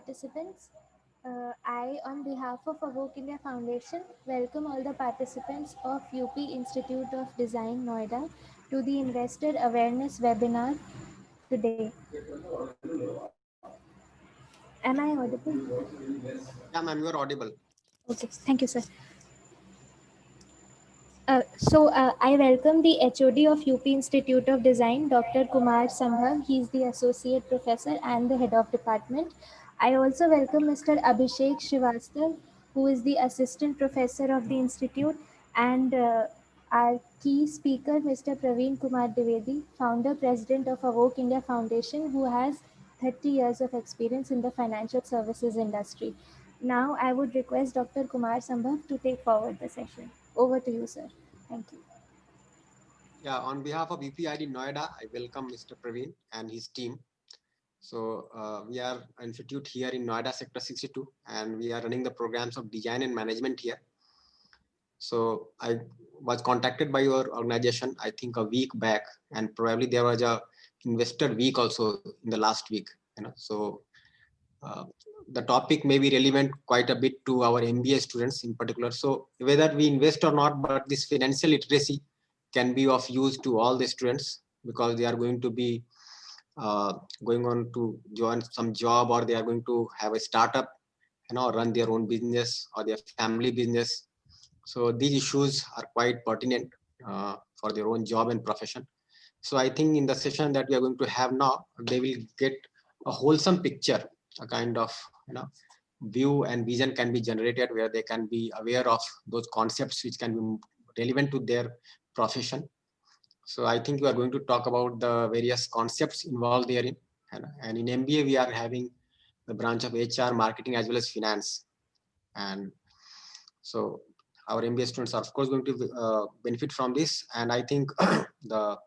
participants. I, on behalf of Awok India Foundation, welcome all the participants of UP Institute of Design, Noida, to the Investor Awareness Webinar today. Am I audible? Yeah, ma'am, you are audible. Okay, thank you, sir. I welcome the HOD of UP Institute of Design, Dr. Kumar Sambhav. He is the Associate Professor and the Head of Department. I also welcome Mr. Abhishek Srivastav, who is the Assistant Professor of the Institute, and our key speaker, Mr. Praveen Kumar Dwivedi, Founder President of Awok India Foundation, who has 30 years of experience in the financial services industry. Now, I would request Dr. Kumar Sambhav to take forward the session. Over to you, sir. Thank you. Yeah, on behalf of UPID Noida, I welcome Mr. Praveen and his team. So we are an institute here in Noida Sector 62, and we are running the programs of design and management here. So I was contacted by your organization, I think a week back, and probably there was a investor week also in the last week. So uh, the topic may be relevant quite a bit to our MBA students in particular. So whether we invest or not, but this financial literacy can be of use to all the students because they are going to be going on to join some job, or they are going to have a startup, run their own business or their family business. So these issues are quite pertinent for their own job and profession. So I think in the session that we are going to have now, they will get a wholesome picture, a kind of view and vision can be generated where they can be aware of those concepts which can be relevant to their profession. So I think we are going to talk about the various concepts involved therein. And in MBA, we are having the branch of HR, marketing, as well as finance. And so our MBA students are, of course, going to benefit from this. And I think the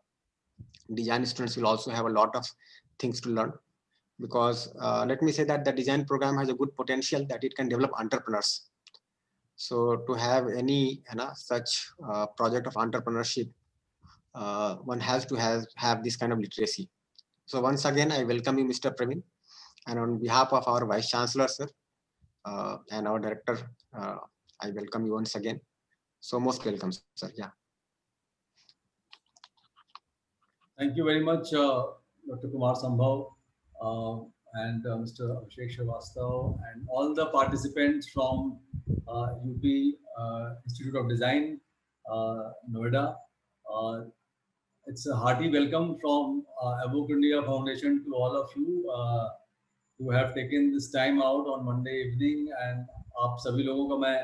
design students will also have a lot of things to learn because let me say that the design program has a good potential that it can develop entrepreneurs. So to have any such project of entrepreneurship, one has to have this kind of literacy. So once again, I welcome you, Mr. Praveen, and on behalf of our Vice Chancellor, sir, and our Director, I welcome you once again. So most welcome, sir. Yeah. Thank you very much, Dr. Kumar Sambhav and Mr. Abhishek Srivastav and all the participants from UP Institute of Design, Noida. It's a hearty welcome from Awok India Foundation to all of you who have taken this time out on Monday evening, and आप सभी लोगों का मैं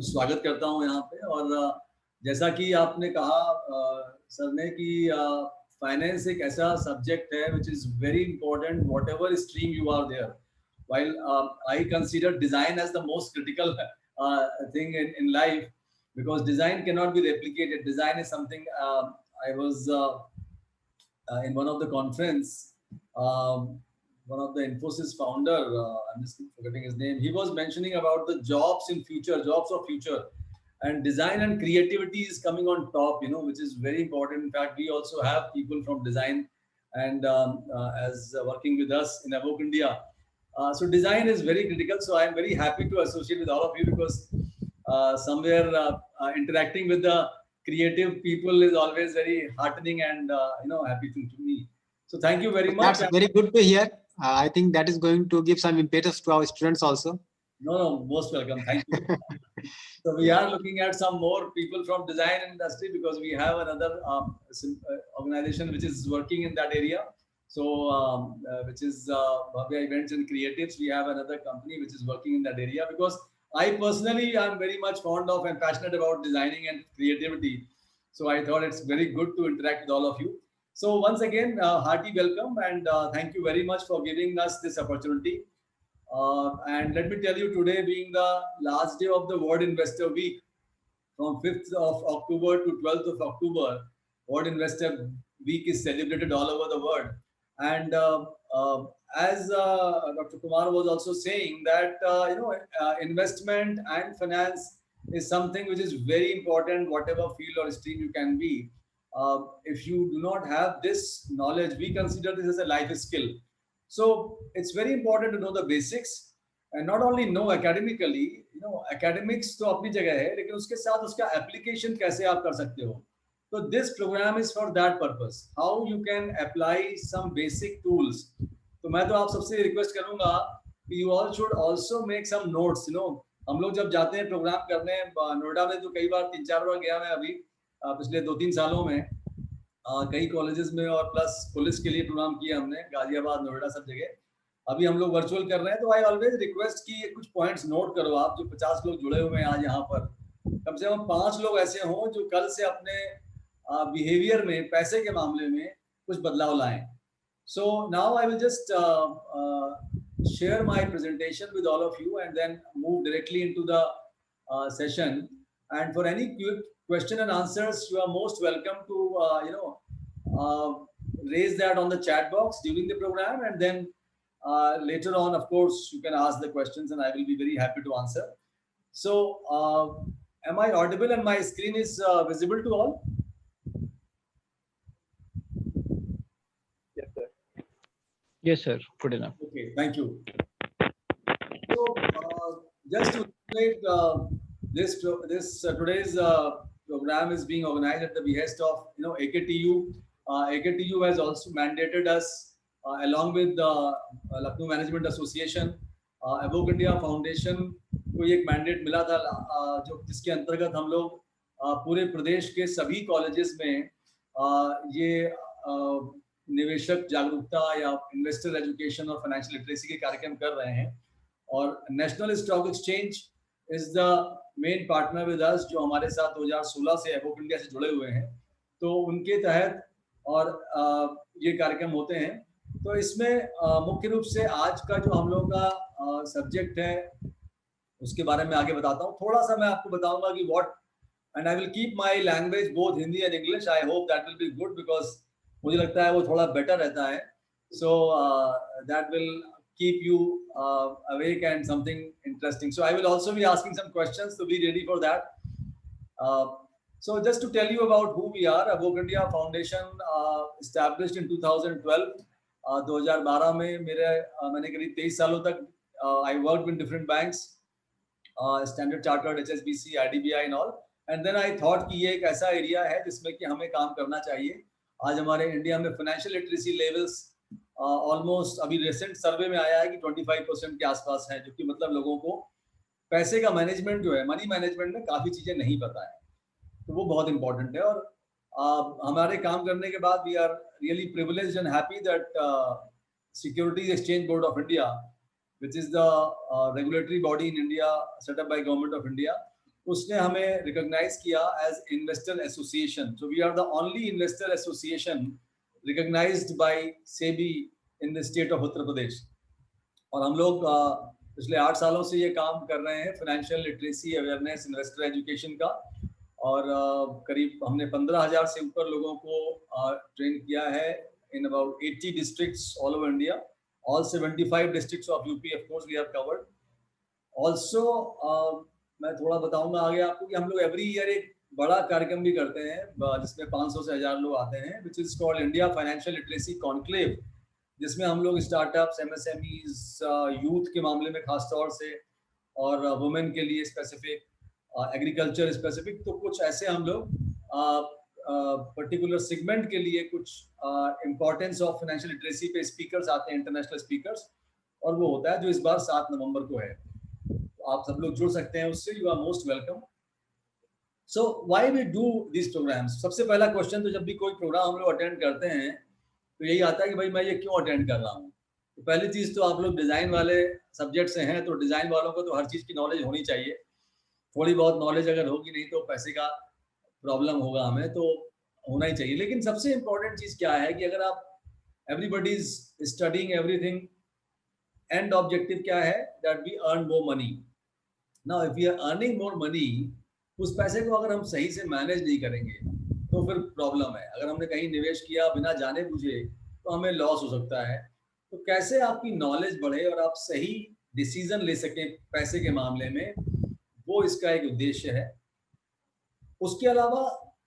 स्वागत करता हूं यहाँ पे। और जैसा कि आपने कहा सर ने कि फाइनेंस एक ऐसा सब्जेक्ट है which is very important whatever stream you are there. While I consider design as the most critical thing in life, because design cannot be replicated. Design is something I was in one of the conference, one of the Infosys founder, I'm just forgetting his name, he was mentioning about the jobs in future, jobs of future, and design and creativity is coming on top, which is very important. In fact, we also have people from design and as working with us in Awok India. So design is very critical. So I'm very happy to associate with all of you because somewhere interacting with the creative people is always very heartening and happy to me. So thank you very much. That's very good to hear. I think that is going to give some impetus to our students also. No, most welcome. Thank you. So we are looking at some more people from design industry because we have another organization which is working in that area. So which is Bhavya Events and Creatives. We have another company which is working in that area because I personally am very much fond of and passionate about designing and creativity. So I thought it's very good to interact with all of you. So once again, hearty welcome and thank you very much for giving us this opportunity. And let me tell you, today being the last day of the World Investor Week, from 5th of October to 12th of October, World Investor Week is celebrated all over the world. And as Dr. Kumar was also saying that, investment and finance is something which is very important, whatever field or stream you can be. If you do not have this knowledge, we consider this as a life skill. So it's very important to know the basics and not only know academically, you know, academics तो अपनी जगह है, लेकिन उसके साथ उसका application कैसे आप कर सकते हो. So this program is for that purpose. How you can apply some basic tools. तो मैं तो आप सबसे रिक्वेस्ट करूंगा कि you all should also make some notes. You know, हम लोग जब जाते हैं प्रोग्राम करने, नोएडा में तो कई बार 3-4 बार गया मैं अभी पिछले 2-3 सालों में, कई कॉलेजेस में और प्लस पुलिस के लिए प्रोग्राम किया हमने, गाजियाबाद, नोएडा, सब जगह. अभी हम लोग वर्चुअल कर रहे हैं, तो आई ऑलवेज रिक्वेस्ट कि कुछ पॉइंट्स नोट करो आप. जो 50 लोग जुड़े हुए हैं आज यहाँ पर, कम से कम 5 लोग ऐसे हों जो कल से अपने बिहेवियर में, पैसे के मामले में कुछ बदलाव लाएं. So now I will just share my presentation with all of you and then move directly into the session. And for any question and answers, you are most welcome to raise that on the chat box during the program, and then later on, of course, you can ask the questions and I will be very happy to answer. So am I audible and my screen is visible to all? Yes, sir. Good enough. Okay, thank you. So, just to illustrate, today's program is being organized at the behest of AKTU. AKTU has also mandated us, along with the Lucknow Management Association, Evoke India Foundation को एक mandate मिला था, जो जिसके अंतर्गत हम लोग पूरे प्रदेश के सभी कॉलेजेस में ये निवेशक जागरूकता या इन्वेस्टर एजुकेशन और फाइनेंशियल लिटरेसी के कार्यक्रम कर रहे हैं. और national stock exchange is the main partner with us, जो हमारे साथ 2016 से एवोक इंडिया से जुड़े हुए हैं. तो उनके तहत और ये कार्यक्रम होते हैं. तो इसमें मुख्य रूप से आज का जो हम लोग का सब्जेक्ट है उसके बारे में आगे बताता हूँ. थोड़ा सा मैं आपको बताऊंगा कि what, and I will keep my language both Hindi and English. I hope that will be good, because मुझे लगता है वो थोड़ा बेटर रहता है. So that will keep you awake and something interesting. So I will also be asking some questions, so be ready for that. So just to tell you about who we are, Evoke India Foundation established in 2012. 2012 में मैंने करीब 23 सालों तक I worked in different banks, Standard Chartered, HSBC, IDBI and all. And then I thought कि ये एक ऐसा area है जिसमें कि हमें काम करना चाहिए. आज हमारे इंडिया में फाइनेंशियल लिटरेसी लेवल्स ऑलमोस्ट अभी रिसेंट सर्वे में आया है कि 25% के आसपास है, जो कि मतलब लोगों को पैसे का मैनेजमेंट जो है, मनी मैनेजमेंट में काफ़ी चीज़ें नहीं पता है. तो वो बहुत इंपॉर्टेंट है. और हमारे काम करने के बाद we are really privileged and happy that Securities Exchange Board of India, which is the regulatory body in India set up by government of India, उसने हमें रिकॉग्नाइज किया as investor association. So we are the only investor association recognized by SEBI in the state of Uttar Pradesh. और हम लोग पिछले 8 सालों से ये काम कर रहे हैं financial literacy awareness, investor education का. और करीब हमने 15,000 से ऊपर लोगों को ट्रेन किया है in about 80 districts all over India. All 75 districts of UP, of course, we have covered. Also, मैं थोड़ा बताऊंगा आगे आपको कि हम लोग एवरी ईयर एक बड़ा कार्यक्रम भी करते हैं जिसमें 500 से 1000 लोग आते हैं, which is called India financial literacy conclave, जिसमें हम लोग स्टार्टअप्स, एमएसएमईज, यूथ के मामले में खास तौर से, और वुमेन के लिए स्पेसिफिक, एग्रीकल्चर स्पेसिफिक, तो कुछ ऐसे हम लोग पर्टिकुलर सेगमेंट के लिए कुछ इम्पोर्टेंस ऑफ फाइनेंशियल लिटरेसी पे स्पीकर्स आते हैं, इंटरनेशनल स्पीकर्स, और वो होता है जो इस बार 7 नवंबर को है. तो आप सब लोग जुड़ सकते हैं उससे. You are most welcome. So why we do these programs? सबसे पहला क्वेश्चन, तो जब भी कोई प्रोग्राम हम लोग अटेंड करते हैं तो यही आता है कि भाई मैं ये क्यों अटेंड कर रहा हूँ. तो पहली चीज़ तो आप लोग डिज़ाइन वाले सब्जेक्ट से हैं, तो डिज़ाइन वालों को तो हर चीज़ की नॉलेज होनी चाहिए. थोड़ी बहुत नॉलेज अगर होगी नहीं तो पैसे का प्रॉब्लम होगा हमें, तो होना ही चाहिए. लेकिन सबसे इम्पोर्टेंट चीज़ क्या है कि अगर आप everybody is studying everything, and objective क्या है, that we earn more money. Now if we are earning more money, उस पैसे को अगर हम सही से मैनेज नहीं करेंगे तो फिर प्रॉब्लम है. अगर हमने कहीं निवेश किया बिना जाने बुझे तो हमें लॉस हो सकता है. तो कैसे आपकी नॉलेज बढ़े और आप सही डिसीजन ले सकें पैसे के मामले में, वो इसका एक उद्देश्य है. उसके अलावा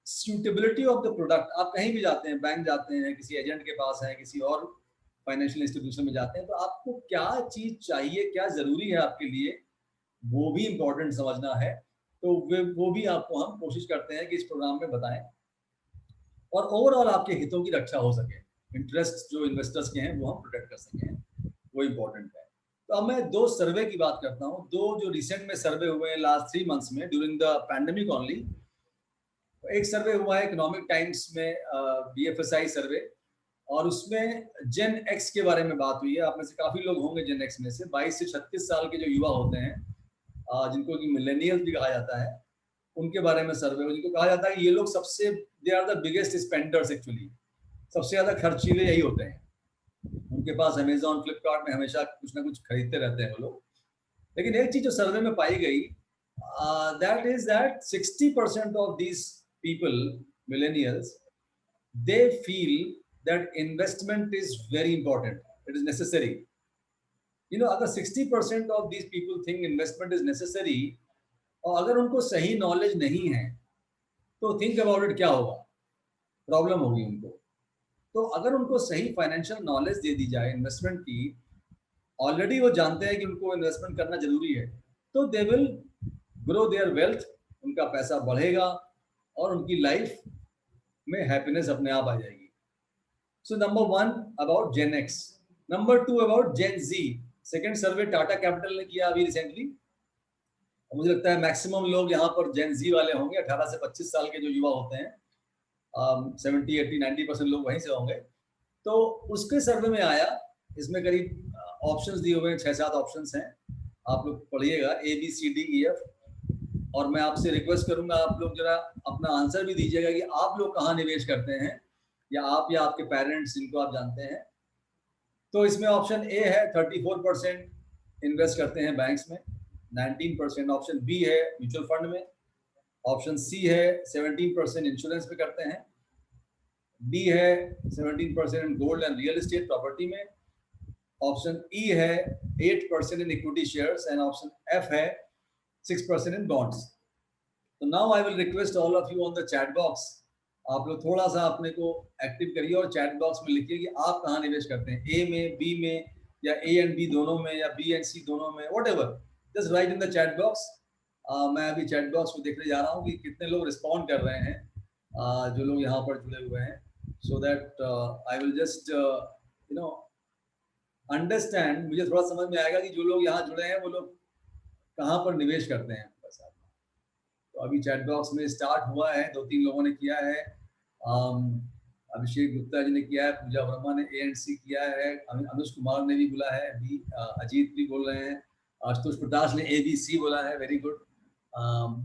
सूटेबिलिटी ऑफ द प्रोडक्ट. आप कहीं भी जाते हैं, बैंक जाते हैं, किसी एजेंट के पास हैं, किसी और फाइनेंशियल इंस्टीट्यूशन में जाते हैं, तो आपको क्या चीज चाहिए, क्या जरूरी है आपके लिए, वो भी इम्पोर्टेंट समझना है। तो वो भी आपको हम कोशिश करते हैं कि इस प्रोग्राम में बताएं, और ओवरऑल आपके हितों की रक्षा हो सके, इंटरेस्ट जो इन्वेस्टर्स के हैं वो हम प्रोटेक्ट कर सकें, वो इम्पोर्टेंट है। तो अब मैं 2 सर्वे की बात करता हूँ, 2 जो रिसेंट में सर्वे हुए हैं लास्ट 3 मंथ्स में ड्यूरिंग द पैंडेमिक ओनली। एक सर्वे हुआ है इकोनॉमिक टाइम्स में, BFSI सर्वे, और उसमें जेन एक्स के बारे में बात हुई है। आप में से काफी लोग होंगे जेन एक्स में से, 22 से 36 साल के जो युवा होते हैं, जिनको कि मिलेनियल्स भी कहा जाता है, उनके बारे में सर्वे, जिनको कहा जाता है कि ये लोग सबसे, they are the biggest spenders actually, सबसे ज्यादा खर्चीले यही होते हैं। उनके पास अमेजॉन, फ्लिपकार्ट में हमेशा कुछ ना कुछ खरीदते रहते हैं वो लोग। लेकिन एक चीज जो सर्वे में पाई गई, that is that 60% of these people, millennials, they feel that investment is very important, it is necessary. You know, अगर 60% of these people think investment is necessary, और अगर उनको सही नॉलेज नहीं है, तो थिंक अबाउट इट, क्या होगा, प्रॉब्लम होगी उनको। तो अगर उनको सही फाइनेंशियल नॉलेज दे दी जाए इन्वेस्टमेंट की, ऑलरेडी वो जानते हैं कि उनको इन्वेस्टमेंट करना जरूरी है, तो they will grow there wealth, उनका पैसा बढ़ेगा और उनकी लाइफ में हैप्पीनेस अपने आप आ जाएगी। So number 1 about Gen X, number 2 about Gen Z. Second survey Tata Capital ने किया अभी रिसेंटली, मुझे लगता है मैक्सिमम लोग यहाँ पर जेन जी वाले होंगे, 18 से 25 साल के जो युवा होते हैं, 70, 80, 90% लोग वहीं से होंगे। तो उसके सर्वे में आया, इसमें करीब ऑप्शंस दिए हुए हैं, 6-7 ऑप्शंस हैं, आप लोग पढ़िएगा, ABCDEF, और मैं आपसे रिक्वेस्ट करूंगा आप लोग जरा अपना आंसर भी दीजिएगा कि आप लोग कहाँ निवेश करते हैं, या आप या आपके पेरेंट्स जिनको आप जानते हैं। तो इसमें ऑप्शन ए है 34% इन्वेस्ट करते हैं बैंक्स में, 19%, ऑप्शन बी है म्यूचुअल फंड में, ऑप्शन सी है 17% इंश्योरेंस पे करते हैं, डी है 17% in gold and real estate property में, ऑप्शन ई है 8% in equity shares, and option F है 6% इन बॉन्ड्स। तो now I will request all of you on the chat box, आप लोग थोड़ा सा अपने को एक्टिव करिए और चैट बॉक्स में लिखिए कि आप कहाँ निवेश करते हैं, ए में, बी में, या ए एंड बी दोनों में, या बी एंड सी दोनों में, whatever, just right in the chat box. मैं अभी चैट बॉक्स को देखने जा रहा हूँ कि कितने लोग रिस्पॉन्ड कर रहे हैं, जो लोग यहाँ पर जुड़े हुए हैं, so that I will just you know understand, मुझे थोड़ा समझ में आएगा कि जो लोग यहाँ जुड़े हैं वो लोग कहाँ पर निवेश करते हैं पैसा। तो अभी चैट बॉक्स में स्टार्ट हुआ है, 2-3 लोगों ने किया है, अभिषेक गुप्ता जी ने किया है, पूजा वर्मा ने ए एंड सी किया है, अनुज कुमार ने भी बोला है, अभी अजीत भी बोल रहे हैं, आशुतोष प्रकाश ने ABC बोला है, वेरी गुड।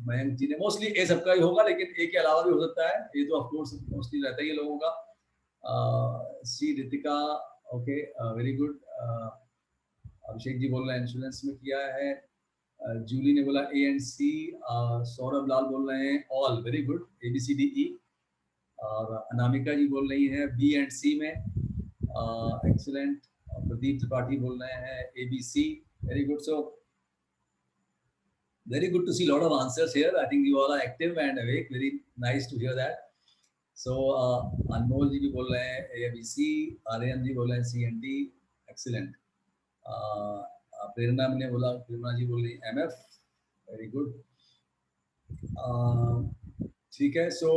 मयंक जी ने, मोस्टली ए सबका ही होगा, लेकिन ए के अलावा भी हो सकता है, ये तो ऑफकोर्स मोस्टली रहता ही है लोगों का। सी Ritika, okay, very good. Abhishek ji बोल रहे हैं इंश्योरेंस में किया है, जूली ने बोला ए एंड सी, सौरभ लाल बोल रहे हैं ऑल, वेरी गुड, ABCDE, और अनामिका जी बोल रही है बी एंड सी में, एक्सीलेंट। प्रदीप त्रिपाठी बोल रहे हैं ABC, very good. So very good to see a lot of answers here. I think you all are active and awake, very nice to hear that. So Anmol ji भी बोल रहे हैं ABC, Aryan जी बोल रहे हैं C&D, excellent. प्रेरणा ने बोला, प्रेरणा जी बोल रही MF, very good. ठीक है, so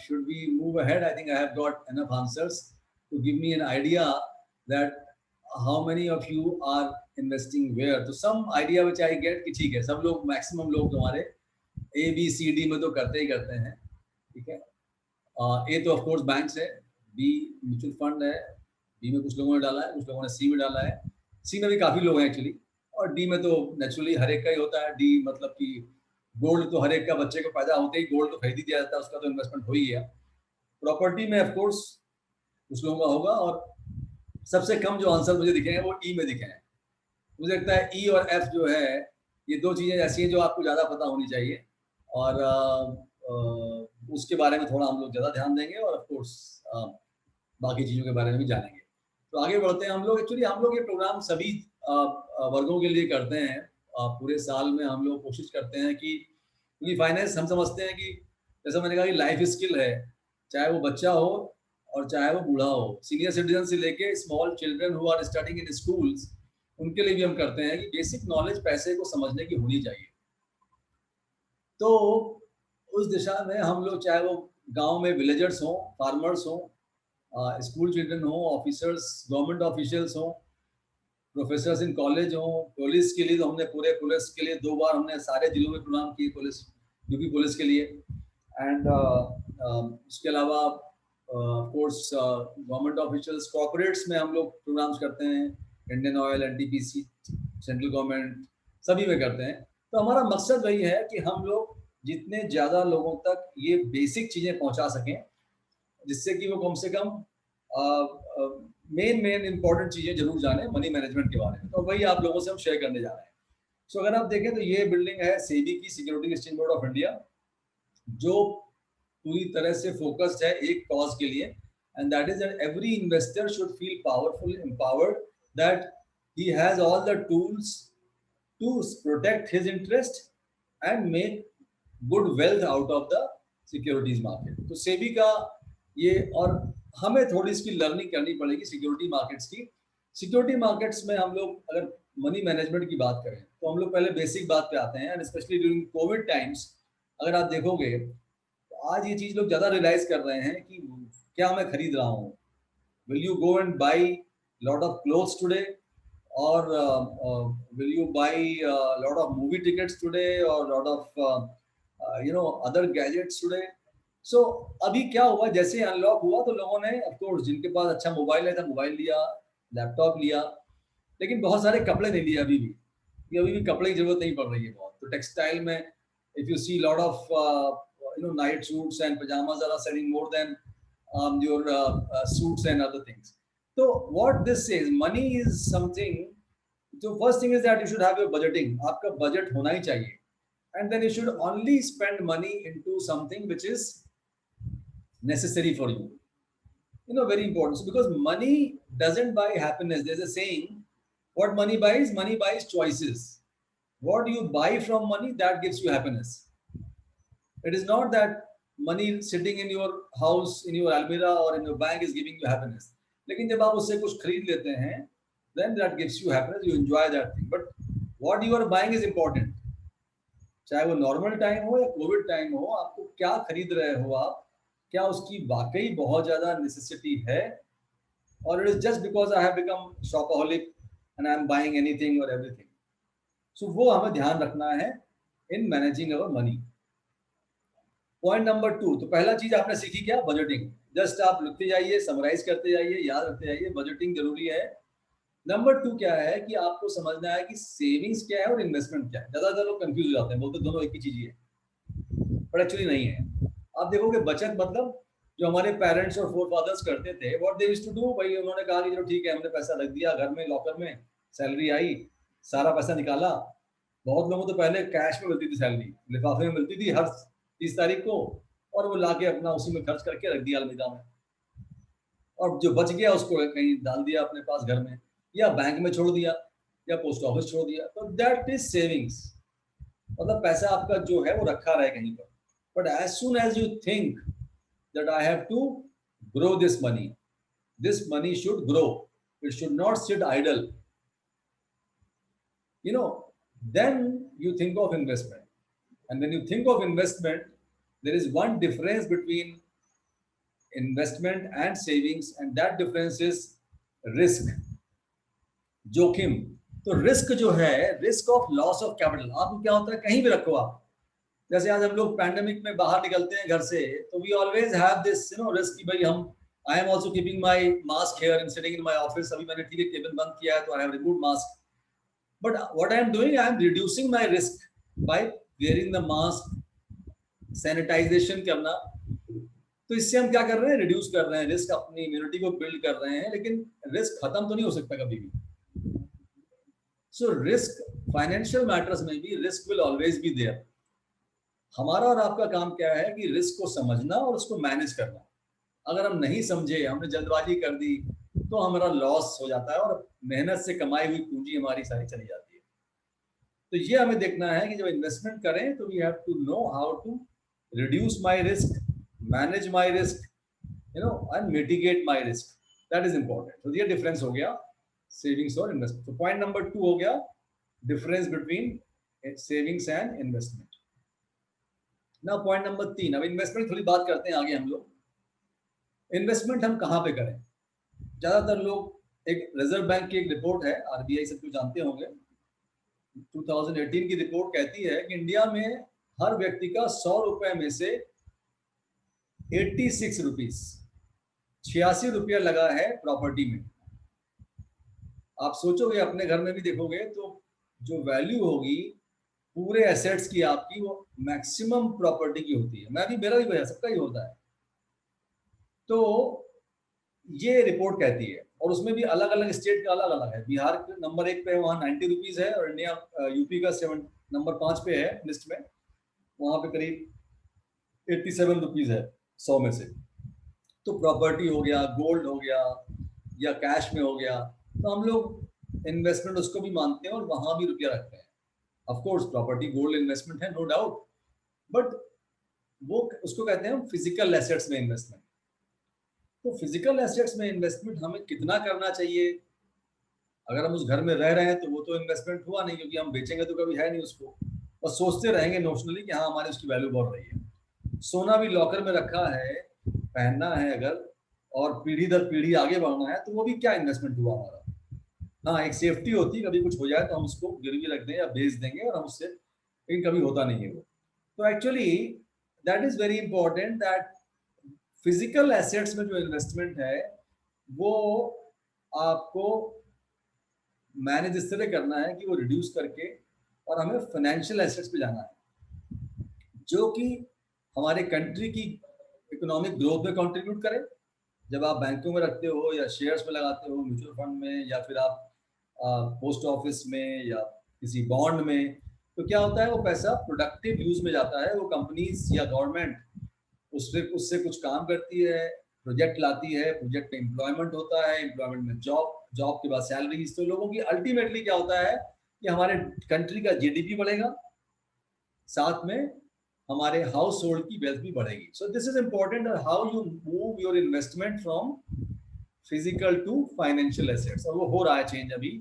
should we move ahead? I think I have got enough answers to give me an idea that how many of you are investing where. तो some idea which I get कि ठीक है, सब लोग, maximum लोग हमारे ABCD में तो करते ही करते हैं, ठीक है। A तो ऑफ कोर्स बैंक्स है, B म्यूचुअल फंड है, B में कुछ लोगों ने डाला है, कुछ लोगों ने C में डाला है, C में भी काफी लोग हैं एक्चुअली, और D में तो नेचुरली हर एक का ही होता है। D मतलब कि गोल्ड तो हर एक का, बच्चे को पैदा होते ही गोल्ड तो खरीद ही दिया जाता है, उसका तो इन्वेस्टमेंट हो ही गया। प्रॉपर्टी में ऑफ कोर्स कुछ लोगों का होगा, और सबसे कम जो आंसर मुझे दिखे हैं वो E में दिखे हैं। मुझे लगता है E और F जो है, ये 2 चीजें ऐसी हैं जो आपको ज्यादा पता होनी चाहिए, और उसके बारे में थोड़ा हम लोग ज्यादा ध्यान देंगे, और ऑफ कोर्स बाकी चीजों के बारे में भी जानेंगे। तो आगे बढ़ते हैं हम लोग। एक्चुअली हम लोग ये प्रोग्राम सभी वर्गों के लिए करते हैं, पूरे साल में हम लोग कोशिश करते हैं कि, क्योंकि फाइनेंस हम समझते हैं कि, जैसा मैंने कहा कि लाइफ स्किल है, चाहे वो बच्चा हो और चाहे वो बूढ़ा हो, सीनियर सिटीजन से लेके small children who are studying in schools, उनके लिए भी हम करते हैं कि बेसिक नॉलेज पैसे को समझने की होनी चाहिए। तो उस दिशा में हम लोग, चाहे वो गांव में विलेजर्स हों, फार्मर्स हों, स्कूल चिल्ड्रन हों, ऑफिसर्स, गवर्नमेंट ऑफिशियल्स हों, प्रोफेसर्स इन कॉलेज हों, पुलिस के लिए तो हमने पूरे पुलिस के लिए 2 बार हमने सारे जिलों में प्रोग्राम किए, पुलिस, यूपी पुलिस के लिए। एंड उसके अलावा कोर्स गवर्नमेंट ऑफिशियल्स, कॉर्पोरेट्स में हम लोग प्रोग्राम्स करते हैं, Indian oil, NTPC, central government, सभी में करते हैं। तो हमारा मकसद वही है कि हम लोग जितने ज़्यादा लोगों तक ये बेसिक चीज़ें पहुंचा सकें, जिससे कि वो कम से कम मेन इंपॉर्टेंट चीज़ें जरूर जाने मनी मैनेजमेंट के बारे में। तो वही आप लोगों से हम शेयर करने जा रहे हैं। सो अगर आप देखें तो ये बिल्डिंग है सेबी की, security exchange Board of India, जो पूरी तरह से फोकस्ड है एक कॉज के लिए, and that is that every investor should feel powerful, empowered, that he has all the tools to protect his interest and make good wealth out of the securities market. तो SEBI का ये, और हमें थोड़ी इसकी learning करनी पड़ेगी security markets की। सिक्योरिटी मार्केट्स में हम लोग अगर मनी मैनेजमेंट की बात करें तो हम लोग पहले बेसिक बात पे आते हैं, and specially during Covid times अगर आप देखोगे तो आज ये चीज लोग ज्यादा रियलाइज कर रहे हैं कि क्या मैं खरीद रहा हूँ। Will you go and buy lot of clothes today, और will you buy lot of movie tickets today, और lot of other gadgets today. So अभी क्या हुआ, जैसे अनलॉक हुआ तो लोगों ने, ऑफ कोर्स जिनके पास अच्छा मोबाइल है, मोबाइल लिया, लैपटॉप लिया, लेकिन बहुत सारे कपड़े नहीं लिए अभी भी कपड़े की जरूरत नहीं पड़ रही है बहुत। तो टेक्सटाइल में if you see lot of night suits and pyjamas are selling more than your suits and other things. तो what this is, money is something, जो first thing is that you should have your budgeting, आपका budget होना ही चाहिए, and then you should only spend money into something which is necessary for you. Very important. So because money doesn't buy happiness. There's a saying, what money buys? Money buys choices. What you buy from money, that gives you happiness. It is not that money sitting in your house, in your almirah or in your bank is giving you happiness. लेकिन जब आप उससे कुछ खरीद लेते हैं, then that gives you happiness. You enjoy that thing. But what you are buying is important. चाहे वो नॉर्मल टाइम हो या कोविड टाइम हो, आपको क्या खरीद रहे हो आप, क्या उसकी वाकई बहुत ज्यादा नेसेसिटी है, और it is just because I have become shopaholic and I am buying anything और एवरीथिंग। सो वो हमें ध्यान रखना है in managing our money. Point number 2, तो पहला चीज आपने सीखी क्या, बजटिंग। जस्ट आप लिखते जाइए, समराइज करते जाइए, याद रखते जाइए, बजटिंग जरूरी है। नंबर 2 क्या है कि आपको समझना है कि सेविंग्स क्या है और इन्वेस्टमेंट क्या है। ज्यादातर लोग कंफ्यूज हो जाते हैं, बोलते दोनों एक ही चीज ही है, पर एक्चुअली नहीं है। आप देखोगे बचत मतलब जो हमारे पेरेंट्स और फोर फादर्स करते थे, what they used to do, भाई उन्होंने कहा कि चलो ठीक है, हमने पैसा रख दिया घर में लॉकर में, सैलरी आई, सारा पैसा निकाला। बहुत लोगों को तो पहले कैश में मिलती थी सैलरी, लिफाफे में मिलती थी हर 30 तारीख को, और वो लाके अपना उसी में खर्च करके रख दिया अलमीरा में, और जो बच गया उसको कहीं डाल दिया अपने पास घर में, या बैंक में छोड़ दिया, या पोस्ट ऑफिस छोड़ दिया। तो दैट इज सेविंग्स, मतलब पैसा आपका जो है वो रखा रहे कहीं पर। But as soon as you think that I have to grow this money should grow, it should not sit idle, then you think of investment. And when you think of investment, there is one difference between investment and savings, and that difference is risk, जोखिम। तो risk जो है, risk of loss of capital. आपको क्या होता है, कहीं भी रखो आप, जैसे आज हम लोग पैंडेमिक में बाहर निकलते हैं घर से, तो we always have this risk कि भाई हम, I am also keeping my mask here and sitting in my office. अभी मैंने ठीक है केबिन बंद किया है तो I have removed mask, but what I am doing, I am reducing my risk by wearing the mask, sanitisation करना। तो इससे हम क्या कर रहे हैं, रिड्यूस कर रहे हैं रिस्क, अपनी इम्यूनिटी को बिल्ड कर रहे हैं, लेकिन रिस्क खत्म तो नहीं हो सकता कभी भी। सो रिस्क, फाइनेंशियल मैटर्स में भी risk will always be there. हमारा और आपका काम क्या है कि रिस्क को समझना और उसको मैनेज करना। अगर हम नहीं समझे, हमने जल्दबाजी कर दी, तो हमारा लॉस हो जाता है और मेहनत से कमाई हुई पूंजी हमारी सारी चली जाती है। तो ये हमें देखना है कि जब इन्वेस्टमेंट करें तो we have to know how to reduce my risk, manage my risk, and mitigate my risk. That is important. So ये difference हो गया savings और investment. So point number 2 हो गया difference between savings and investment. Now point number 3. अब investment थोड़ी बात करते हैं आगे हम लोग. Investment हम कहाँ पे करें? ज़्यादातर लोग एक रिजर्व बैंक की एक रिपोर्ट है, RBI सब कुछ जानते होंगे, 2018 की रिपोर्ट कहती है कि इंडिया में हर व्यक्ति का 100 रुपए में से 86 रुपीस 86 रुपया लगा है प्रॉपर्टी में. आप सोचोगे अपने घर में भी देखोगे तो जो वैल्यू होगी पूरे एसेट्स की आपकी वो मैक्सिमम प्रॉपर्टी की होती है. मैं भी, मेरा भी भैया, सबका ही होता है. तो ये रिपोर्ट कहती है और उसमें भी अलग अलग स्टेट का अलग अलग है. बिहार के नंबर 1 पे वहाँ 90 रुपीज है और इंडिया यूपी का नंबर 5 पे है लिस्ट में, वहाँ पे करीब 87 रुपीज है 100 में से. तो प्रॉपर्टी हो गया, गोल्ड हो गया या कैश में हो गया, तो हम लोग इन्वेस्टमेंट उसको भी मानते हैं और वहाँ भी रुपया रखते हैं. Of course property gold investment है, नो डाउट, बट वो उसको कहते हैं हम फिजिकल एसेट्स में इन्वेस्टमेंट. तो फिजिकल एसेट्स में इन्वेस्टमेंट हमें कितना करना चाहिए? अगर हम उस घर में रह रहे हैं तो वो तो इन्वेस्टमेंट हुआ नहीं, क्योंकि हम बेचेंगे तो कभी है नहीं उसको, और सोचते रहेंगे नोशनली कि हाँ हमारी उसकी वैल्यू बढ़ रही है. सोना भी लॉकर में रखा है, पहनना है अगर, और पीढ़ी दर पीढ़ी आगे बढ़ना है, तो वो भी क्या इन्वेस्टमेंट हुआ हमारा? हाँ, एक सेफ्टी होती है, कभी कुछ हो जाए तो हम उसको गिरवी रख दें या बेच देंगे और हम उससे, लेकिन कभी होता नहीं है वो. तो actually that is very important that physical assets में जो इन्वेस्टमेंट है वो आपको मैनेज इस तरह करना है कि वो रिड्यूस करके और हमें फाइनेंशियल एसेट्स पे जाना है जो कि हमारे कंट्री की इकोनॉमिक ग्रोथ में कंट्रीब्यूट करे. जब आप बैंकों में रखते हो या शेयर्स में लगाते हो, म्यूचुअल फंड में, या फिर आप पोस्ट ऑफिस में या किसी बॉन्ड में, तो क्या होता है वो पैसा प्रोडक्टिव यूज में जाता है. वो कंपनीज या गवर्नमेंट उससे कुछ काम करती है, प्रोजेक्ट लाती है, प्रोजेक्ट में एम्प्लॉयमेंट होता है, एम्प्लॉयमेंट में जॉब के बाद सैलरीज. तो लोगों की अल्टीमेटली क्या होता है कि हमारे कंट्री का जीडीपी बढ़ेगा, साथ में हमारे हाउस होल्ड की वेल्थ भी बढ़ेगी. So this is important how you move your investment from physical to financial assets. और वो हो रहा है चेंज अभी,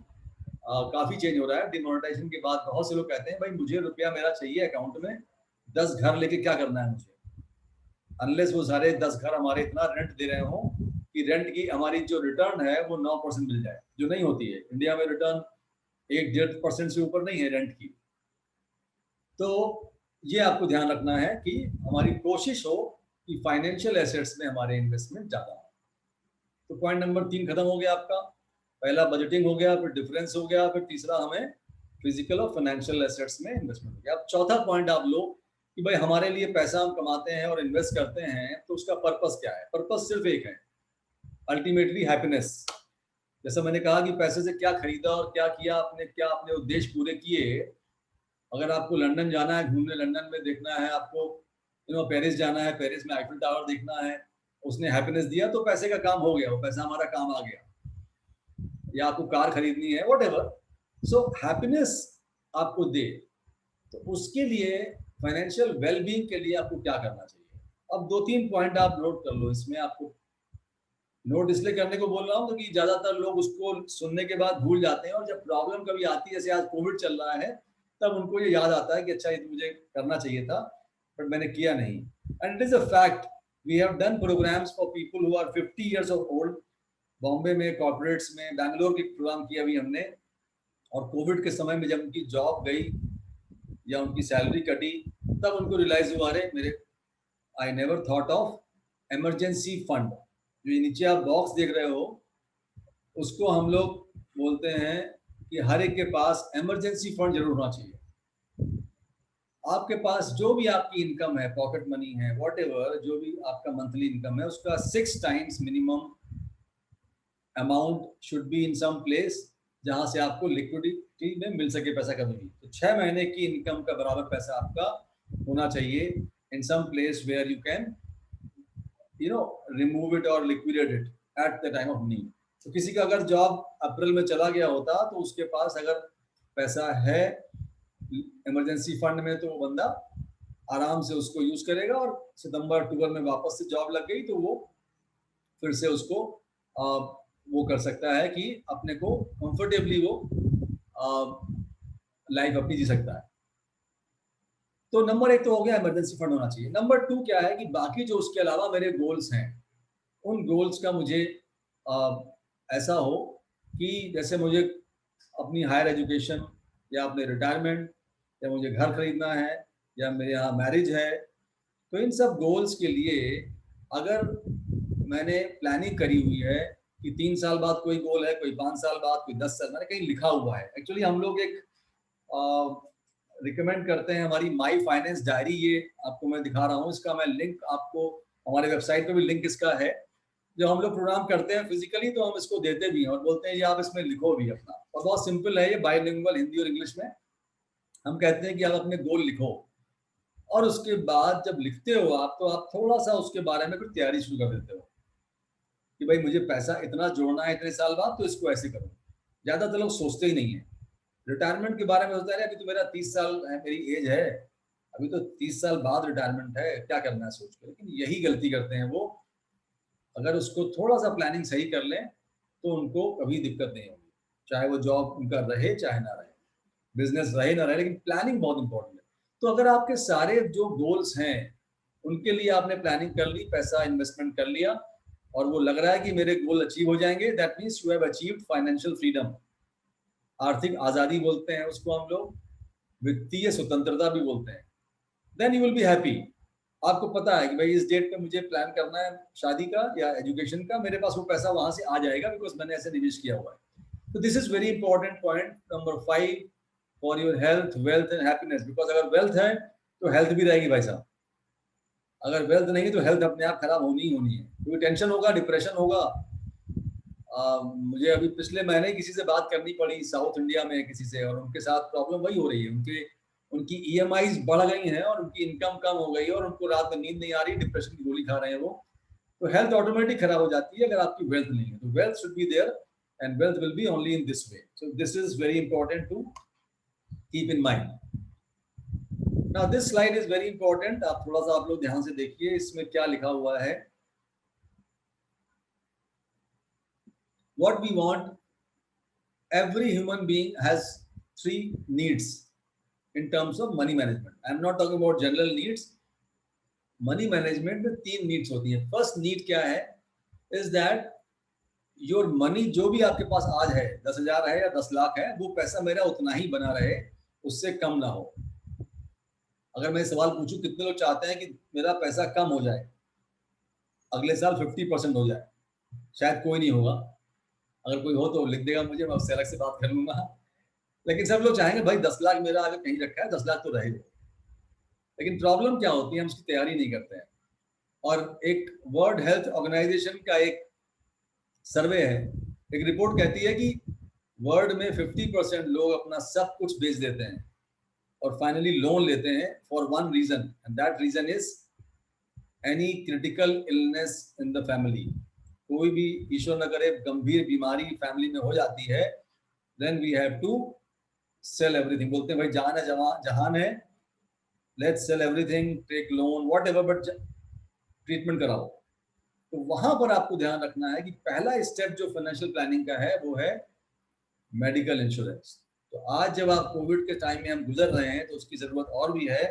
काफी चेंज हो रहा है. डिमोनेटाइजेशन के बाद बहुत से लोग कहते हैं भाई मुझे रुपया मेरा चाहिए अकाउंट में, 10 घर लेके क्या करना है मुझे, अनलेस वो सारे 10 घर हमारे इतना रेंट दे रहे हो कि रेंट की हमारी जो रिटर्न है वो 9% मिल जाए, जो नहीं होती है इंडिया में. रिटर्न 1-1.5% से ऊपर नहीं है रेंट की. तो ये आपको ध्यान रखना है कि हमारी कोशिश हो कि फाइनेंशियल एसेट्स में हमारे इन्वेस्टमेंट ज्यादा हो. तो पॉइंट नंबर 3 खत्म हो गया आपका. पहला बजटिंग हो गया, फिर डिफरेंस हो गया, फिर तीसरा हमें फिजिकल और फाइनेंशियल एसेट्स में इन्वेस्टमेंट हो गया. अब चौथा पॉइंट आप लो कि भाई हमारे लिए पैसा हम कमाते हैं और इन्वेस्ट करते हैं तो उसका पर्पस क्या है? पर्पस सिर्फ एक है, अल्टीमेटली हैप्पीनेस. जैसा मैंने कहा कि पैसे से क्या खरीदा और क्या किया, अपने उद्देश्य पूरे किए. अगर आपको लंदन जाना है घूमने, लंदन में देखना है आपको, पेरिस जाना है, पेरिस में आईफिल टावर देखना है, उसने हैप्पीनेस दिया तो पैसे का काम हो गया, वो पैसा हमारा काम आ गया. या आपको कार खरीदनी है, व्हाटएवर, सो हैप्पीनेस आपको दे, तो उसके लिए फाइनेंशियल वेलबींग के लिए आपको क्या करना चाहिए? अब 2-3 पॉइंट आप नोट कर लो. इसमें आपको नोट इसलिए करने को बोल रहा हूँ क्योंकि ज्यादातर लोग उसको सुनने के बाद भूल जाते हैं, और जब प्रॉब्लम कभी आती है, जैसे आज कोविड चल रहा है, तब उनको ये याद आता है कि अच्छा ये तो मुझे करना चाहिए था बट मैंने किया नहीं. And it is a fact, we have done programmes for people who are 50 years of old. Bombay में कॉर्पोरेट्स में, बैंगलोर की प्रोग्राम किया अभी हमने, और कोविड के समय में जब उनकी जॉब गई या उनकी सैलरी कटी, तब उनको रियलाइज हुआ, अरे मेरे, I never thought of emergency fund. जो नीचे आप बॉक्स देख रहे हो उसको हम लोग बोलते हैं कि हर एक के पास इमरजेंसी फंड जरूर होना चाहिए. आपके पास जो भी आपकी इनकम है, पॉकेट मनी है, व्हाटएवर, जो भी आपका मंथली इनकम है, उसका 6 times minimum amount should be in some place जहां से आपको लिक्विडिटी में मिल सके पैसा कभी भी. तो 6 महीने की इनकम का बराबर पैसा आपका होना चाहिए in some place where you can remove it और liquidate it at the time of need. तो किसी का अगर जॉब अप्रैल में चला गया होता तो उसके पास अगर पैसा है इमरजेंसी फंड में, तो वो बंदा आराम से उसको यूज करेगा, और सितंबर अक्टूबर में वापस से जॉब लग गई तो वो फिर से उसको वो कर सकता है कि अपने को कंफर्टेबली वो लाइफ अपनी जी सकता है। तो नंबर 1 तो हो गया इमरजेंसी फंड होना चाहिए। नंबर 2 क्या है कि बाकी जो उसके अलावा मेरे गोल्स हैं, उन गोल्स का मुझे ऐसा हो कि जैसे मुझे अपनी हायर एजुकेशन या अपने रिटायरमेंट या मुझे घर खरीदना है या मेरे यहाँ मैरिज है, तो इन सब गोल्स के लिए अगर मैंने प्लानिंग करी हुई है कि 3 साल बाद कोई गोल है, कोई 5 साल बाद, कोई 10 साल, मैंने कहीं लिखा हुआ है। एक्चुअली हम लोग एक रिकमेंड करते हैं हमारी माई फाइनेंस डायरी, ये आपको मैं दिखा रहा हूँ, इसका मैं लिंक आपको हमारे वेबसाइट पे भी लिंक इसका है। जब हम लोग प्रोग्राम करते हैं फिजिकली तो हम इसको देते भी हैं और बोलते हैं ये आप इसमें लिखो भी अपना, और बहुत सिंपल है ये, बाइलिंगुअल हिंदी और इंग्लिश में। हम कहते हैं कि आप अपने गोल लिखो और उसके बाद जब लिखते हो आप, तो आप थोड़ा सा उसके बारे में कुछ तैयारी शुरू कर देते हो कि भाई मुझे पैसा इतना जोड़ना है इतने साल बाद, तो इसको ऐसे करो। ज्यादातर लोग सोचते ही नहीं है रिटायरमेंट के बारे में, होता है अभी तो मेरा 30 साल है, मेरी एज है, अभी तो 30 साल बाद रिटायरमेंट है, क्या करना है सोच के। लेकिन यही गलती करते हैं वो, अगर उसको थोड़ा सा प्लानिंग सही कर लें तो उनको कभी दिक्कत नहीं होगी, चाहे वो जॉब उनका रहे चाहे ना रहे, बिजनेस रहे ना रहे, लेकिन प्लानिंग बहुत इंपॉर्टेंट है। तो अगर आपके सारे जो गोल्स हैं उनके लिए आपने प्लानिंग कर ली, पैसा इन्वेस्टमेंट कर लिया, और वो लग रहा है कि मेरे गोल अचीव हो जाएंगे, that means you have achieved financial freedom. आर्थिक आजादी बोलते हैं उसको हम लोग, वित्तीय स्वतंत्रता भी बोलते हैं। Then you will be happy. आपको पता है कि भाई इस डेट पे मुझे प्लान करना है शादी का या एजुकेशन का, मेरे पास वो पैसा वहां से आ जाएगा बिकॉज मैंने ऐसे निवेश किया हुआ है। तो this is very important point number 5 for your health, wealth and happiness. Because अगर वेल्थ है तो हेल्थ भी रहेगी भाई साहब, अगर वेल्थ नहीं है तो हेल्थ अपने आप खराब होनी ही होनी है, क्योंकि टेंशन होगा, डिप्रेशन होगा। मुझे अभी पिछले महीने किसी से बात करनी पड़ी साउथ इंडिया में किसी से, और उनके साथ प्रॉब्लम वही हो रही है, उनकी EMIs बढ़ गई हैं और उनकी इनकम कम हो गई है और उनको रात में नींद नहीं आ रही, डिप्रेशन की गोली खा रहे हैं वो। तो हेल्थ ऑटोमेटिक खराब हो जाती है अगर आपकी वेल्थ नहीं है। तो wealth should be there and wealth will be only in this way. So this is very important to keep in mind. Now this slide is very important, आप थोड़ा सा आप लोग ध्यान से देखिए इसमें क्या लिखा हुआ है। What we want, every human being has 3 needs in terms of money management. I am not talking about general needs. Money management में 3 नीड्स होती हैं। फर्स्ट नीड क्या है, इज दैट योर मनी, जो भी आपके पास आज है, 10,000 है या 10 लाख है, वो पैसा मेरा उतना ही बना रहे, उससे कम ना हो। अगर मैं सवाल पूछूं कितने लोग चाहते हैं कि मेरा पैसा कम हो जाए, अगले साल 50% हो जाए, शायद कोई नहीं होगा। अगर कोई हो तो लिख देगा मुझे, मैं उससे अलग से बात कर लूंगा। लेकिन सब लोग चाहेंगे भाई 10 लाख मेरा अगर कहीं रखा है, 10 लाख तो रहे। लेकिन प्रॉब्लम क्या होती है, हम उसकी तैयारी नहीं करते हैं। और एक वर्ल्ड हेल्थ ऑर्गेनाइजेशन का एक सर्वे है, एक रिपोर्ट कहती है कि वर्ल्ड में 50% लोग अपना सब कुछ बेच देते हैं और फाइनली लोन लेते हैं for one reason, and that reason is any critical illness in the family. कोई भी ईश्वर न करे गंभीर बीमारी फैमिली में हो जाती है, then we have to sell everything. बोलते हैं भाई जान है जहान है, let's sell everything, take loan, whatever, but treatment कराओ। तो वहां पर आपको ध्यान रखना है कि पहला स्टेप जो फाइनेंशियल प्लानिंग का है वो है मेडिकल इंश्योरेंस। तो आज जब आप कोविड के टाइम में हम गुजर रहे हैं, तो उसकी जरूरत और भी है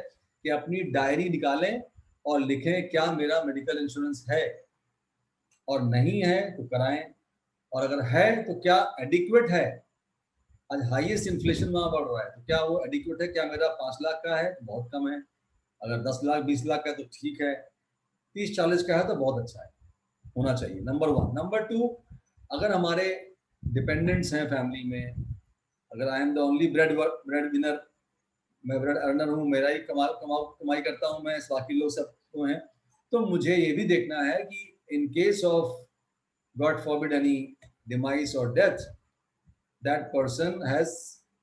कि अपनी डायरी निकालें और लिखें क्या मेरा मेडिकल इंश्योरेंस है, और नहीं है तो कराएं, और अगर है तो क्या एडिक्वेट है। आज हाईएस्ट इन्फ्लेशन वहां बढ़ रहा है, तो क्या वो एडिक्वेट है, क्या मेरा 5 लाख का है तो बहुत कम है, अगर 10 लाख 20 लाख का है तो ठीक है, 30-40 का है तो बहुत अच्छा है, होना चाहिए। नंबर 1। नंबर 2, अगर हमारे डिपेंडेंट्स हैं फैमिली में, अगर I am the only bread winner, मैं ब्रेड अर्नर हूँ, मेरा ही कमाई करता हूँ मैं, बाकी लोग सब तो हैं, तो मुझे ये भी देखना है कि in case of God forbid any demise और death, that person has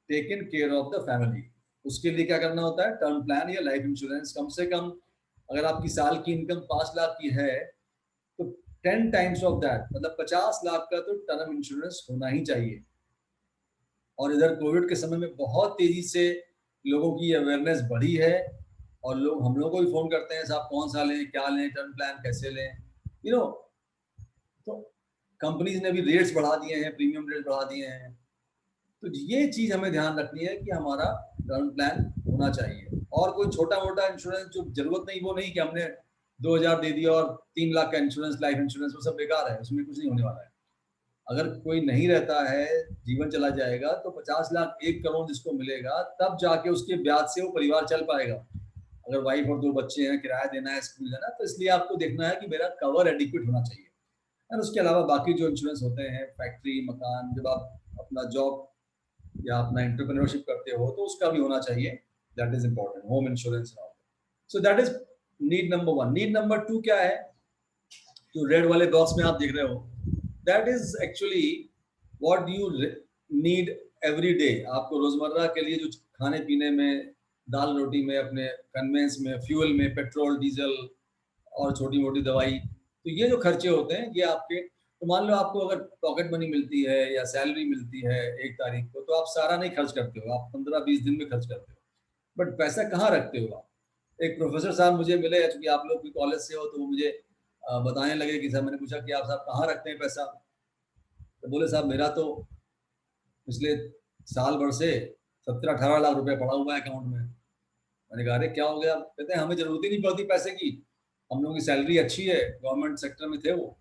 taken care of the family. उसके लिए क्या करना होता है, टर्म प्लान या लाइफ इंश्योरेंस। कम से कम अगर आपकी साल की इनकम 5 लाख की है तो 10 टाइम्स ऑफ दैट, मतलब 50 लाख का तो टर्म इंश्योरेंस होना ही चाहिए। और इधर कोविड के समय में बहुत तेजी से लोगों की अवेयरनेस बढ़ी है, और लोग हम लोगों को भी फोन करते हैं, साहब कौन सा लें, क्या लें, टर्म प्लान कैसे लें, तो कंपनीज ने भी रेट्स बढ़ा दिए हैं, प्रीमियम रेट बढ़ा दिए हैं। तो ये चीज हमें ध्यान रखनी है कि हमारा टर्म प्लान होना चाहिए। और कोई छोटा मोटा इंश्योरेंस जो जरूरत नहीं, वो नहीं कि हमने 2000 दे दिया और 3 लाख का इंश्योरेंस, लाइफ इंश्योरेंस, वो सब बेकार है, उसमें कुछ नहीं होने वाला है। अगर कोई नहीं रहता है, जीवन चला जाएगा, तो 50 लाख 1 करोड़ जिसको मिलेगा, तब जाके उसके ब्याज से वो परिवार चल पाएगा। अगर वाइफ और 2 बच्चे हैं, किराया देना है, स्कूल जाना, तो इसलिए आपको देखना है कि मेरा कवर एडिक्वेट होना चाहिए। और उसके अलावा बाकी जो इंश्योरेंस होते हैं, फैक्ट्री, मकान, जब आप अपना जॉब या अपना एंटरप्रेन्योरशिप करते हो तो उसका भी होना चाहिए, that is important, home insurance. So that is need number 1। Need number 2 क्या है, जो रेड वाले बॉक्स में आप देख रहे हो, that is actually what you need every day. आपको रोजमर्रा के लिए जो खाने पीने में, दाल रोटी में, अपने कन्वेंस में, फ्यूल में, पेट्रोल डीजल और छोटी मोटी दवाई, तो ये जो खर्चे होते हैं ये आपके, तो मान लो आपको अगर पॉकेट मनी मिलती है या सैलरी मिलती है 1 तारीख को, तो आप सारा नहीं खर्च करते हो, आप 15-20 दिन में खर्च करते हो। बट पैसा कहाँ रखते हो आप? एक प्रोफेसर साहब मुझे मिले, चूंकि आप लोग भी कॉलेज से हो, तो वो मुझे बताने लगे कि सर, मैंने पूछा कि आप साहब कहाँ रखते हैं पैसा? तो बोले साहब मेरा तो पिछले साल भर से 17-18 लाख रुपए पड़ा हुआ है अकाउंट में। मैंने कहा अरे क्या हो गया? कहते हैं हमें जरूरत ही नहीं पड़ती पैसे की, हम लोगों की सैलरी अच्छी है, गवर्नमेंट सेक्टर में थे वो,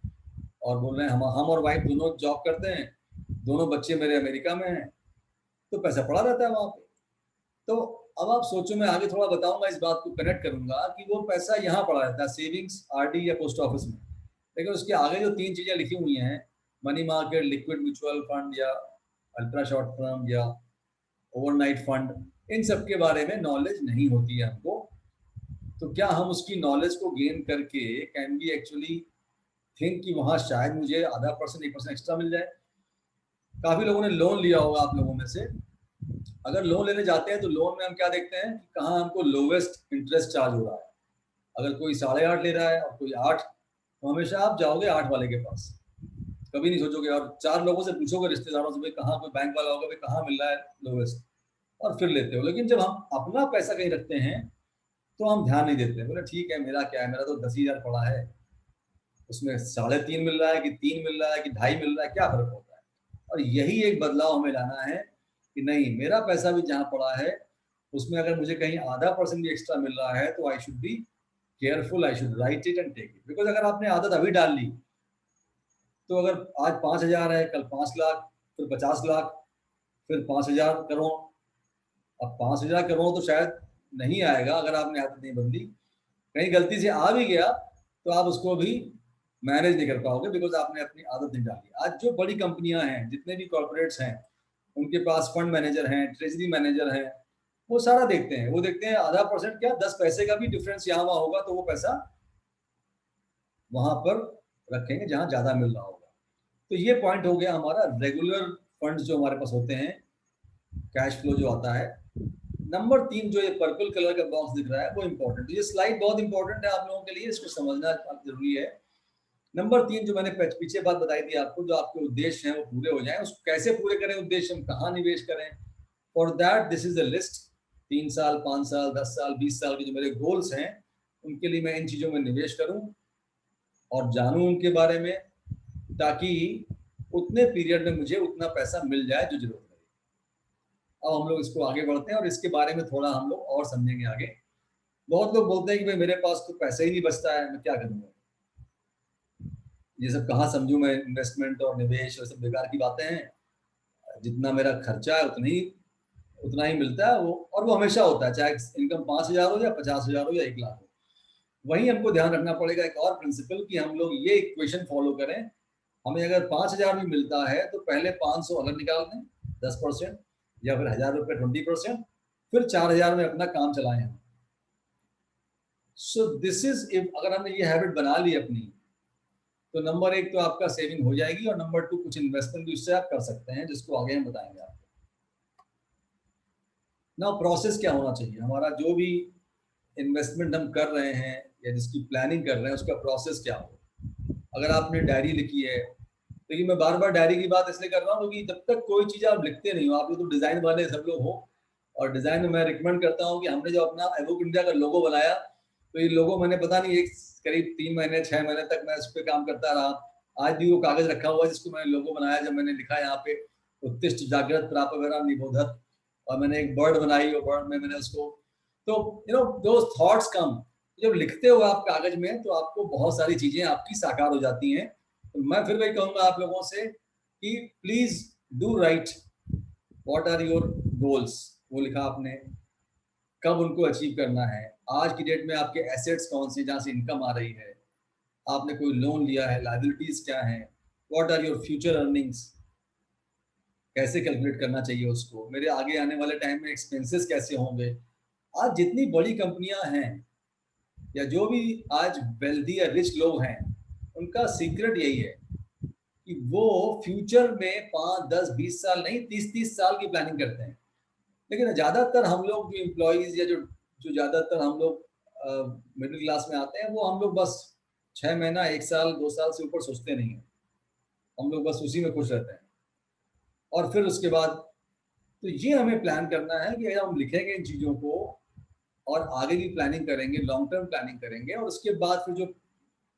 और बोल रहे हैं हम और वाइफ दोनों जॉब करते हैं, दोनों बच्चे मेरे अमेरिका में हैं, तो पैसा पड़ा रहता है वहां पे। तो अब आप सोचो, मैं आगे थोड़ा बताऊंगा, इस बात को कनेक्ट करूंगा कि वो पैसा यहाँ पड़ा रहता है, सेविंग्स, आरडी या पोस्ट ऑफिस में, लेकिन उसके आगे जो 3 चीजें लिखी हुई हैं, money market, liquid mutual fund या अल्ट्रा शॉर्ट टर्म या ओवरनाइट फंड, इन सब के बारे में नॉलेज नहीं होती है हमको। तो क्या हम उसकी नॉलेज को गेन करके कैन बी एक्चुअली थिंक कि वहां शायद मुझे आधा % 1% एक्स्ट्रा मिल जाए? काफी लोगों ने लोन लिया होगा आप लोगों में से। अगर लोन लेने जाते हैं तो लोन में हम क्या देखते हैं कि कहाँ हमको लोवेस्ट इंटरेस्ट चार्ज हो रहा है। अगर कोई 8.5 ले रहा है और कोई 8, तो हमेशा आप जाओगे 8 वाले के पास, कभी नहीं सोचोगे। और 4 लोगों से पूछोगे, रिश्तेदारों से, भाई कहाँ कोई बैंक वाला होगा, भाई कहाँ मिल रहा है लोवेस्ट, और फिर लेते हो। लेकिन जब हम अपना पैसा कहीं रखते हैं तो हम ध्यान नहीं देते, बोले ठीक है मेरा क्या है, मेरा तो 10,000 पड़ा है, उसमें 3.5 मिल रहा है कि 3 मिल रहा है कि 2.5 मिल रहा है, क्या फर्क होता है? और यही एक बदलाव हमें लाना है कि नहीं, मेरा पैसा भी जहाँ पड़ा है उसमें अगर मुझे कहीं आधा % भी एक्स्ट्रा मिल रहा है तो I should be careful, I should write it and take it. Because अगर आपने आदत अभी डाल ली, तो अगर आज 5,000 है, कल 5 लाख, फिर 50 लाख, फिर 5,000 करोड़, अब 5,000 करोड़ तो शायद नहीं आएगा अगर आपने आदत नहीं बदली। कहीं गलती से आ भी गया तो आप उसको भी मैनेज नहीं कर पाओगे, बिकॉज आपने अपनी आदत नहीं डाली। आज जो बड़ी कंपनियां हैं, जितने भी कॉर्पोरेट्स हैं, उनके पास फंड मैनेजर हैं, ट्रेजरी मैनेजर हैं, वो सारा देखते हैं। वो देखते हैं आधा % क्या 10 पैसे का भी डिफरेंस यहाँ वहाँ होगा तो वो पैसा वहां पर रखेंगे जहां ज्यादा मिल रहा होगा। तो ये पॉइंट हो गया हमारा रेगुलर फंड्स जो हमारे पास होते हैं, कैश फ्लो जो आता है। नंबर 3 जो ये पर्पल कलर का बॉक्स दिख रहा है वो इंपॉर्टेंट, ये स्लाइड बहुत इंपॉर्टेंट है आप लोगों के लिए, इसको समझना जरूरी है। नंबर 3 जो मैंने पीछे बात बताई थी आपको, जो आपके उद्देश्य हैं वो पूरे हो जाएं, उसको कैसे पूरे करें, उद्देश्य हम कहाँ निवेश करें, for that this is a list. 3 साल, 5 साल, 10 साल, 20 साल के जो मेरे गोल्स हैं, उनके लिए मैं इन चीजों में निवेश करूं और जानूं उनके बारे में, ताकि उतने पीरियड में मुझे उतना पैसा मिल जाए जो जरूरत है। अब हम लोग इसको आगे बढ़ते हैं और इसके बारे में थोड़ा हम लोग और समझेंगे आगे। बहुत लोग बोलते हैं कि भाई मेरे पास तो पैसा ही नहीं बचता है, मैं क्या करूंगा, ये सब कहाँ समझूं मैं, इन्वेस्टमेंट और निवेश और सब बेकार की बातें हैं, जितना मेरा खर्चा है उतना ही मिलता है वो, और वो हमेशा होता है, चाहे इनकम 5,000 हो या 50,000 हो या 1 लाख हो। वहीं हमको ध्यान रखना पड़ेगा एक और प्रिंसिपल, कि हम लोग ये इक्वेशन फॉलो करें। हमें अगर 5,000 भी मिलता है तो पहले 500 अलग निकाल दें 10%, या फिर 1,000 रुपये 20%, फिर 4,000 में अपना काम चलाएं हम। सो दिस इज, इफ अगर हमने ये हैबिट बना ली अपनी, तो नंबर 1 तो आपका सेविंग हो जाएगी, और नंबर 2 कुछ इन्वेस्टमेंट भी उससे आप कर सकते हैं, जिसको आगे हम बताएंगे आपको। ना प्रोसेस क्या होना चाहिए हमारा, जो भी इन्वेस्टमेंट हम कर रहे हैं या जिसकी प्लानिंग कर रहे हैं, उसका प्रोसेस क्या हो। अगर आपने डायरी लिखी है, तो ये मैं बार बार डायरी की बात इसलिए कर रहा हूँ क्योंकि जब तक कोई चीज़ आप लिखते नहीं हो, आप लोग तो डिज़ाइन वाले सब लोग हो, और डिज़ाइन में मैं रिकमेंड करता हूँ कि हमने जो अपना एवोक इंडिया का लोगो बनाया, तो ये लोगो मैंने पता नहीं करीब 3 महीने 6 महीने तक मैं उस पर काम करता रहा, आज भी वो कागज रखा हुआ है जिसको मैंने लोगो बनाया, जब मैंने लिखा यहाँ पे उत्तिष्ठ जागृत प्रापवेरा निबोधत, और मैंने एक बर्ड बनाई और बर्ड में मैंने उसको, तो you know those thoughts come, जब लिखते हो आप कागज में तो आपको बहुत सारी चीजें आपकी साकार हो जाती हैं। तो मैं फिर वही कहूंगा आप लोगों से कि please do write what are your goals, वो लिखा आपने, कब उनको अचीव करना है, आज की डेट में आपके एसेट्स कौन से जहाँ से इनकम आ रही है, आपने कोई लोन लिया है, लायबिलिटीज क्या है, what are your future earnings, कैसे कैलकुलेट करना चाहिए उसको, मेरे आगे आने वाले टाइम में एक्सपेंसेस कैसे होंगे। आज जितनी बड़ी कंपनियां हैं या जो भी आज वेल्दी या रिच लोग हैं, उनका सीक्रेट यही है कि वो फ्यूचर में 5, 10, 20 साल नहीं 30 साल की प्लानिंग करते हैं। लेकिन ज़्यादातर हम लोग जो एम्प्लॉयज़ या जो जो ज़्यादातर हम लोग मिडिल क्लास में आते हैं, वो हम लोग बस 6 महीना, 1 साल, 2 साल से ऊपर सोचते नहीं हैं। हम लोग बस उसी में खुश रहते हैं। और फिर उसके बाद तो ये हमें प्लान करना है कि अगर हम लिखेंगे इन चीज़ों को और आगे की प्लानिंग करेंगे, लॉन्ग टर्म प्लानिंग करेंगे, और उसके बाद फिर जो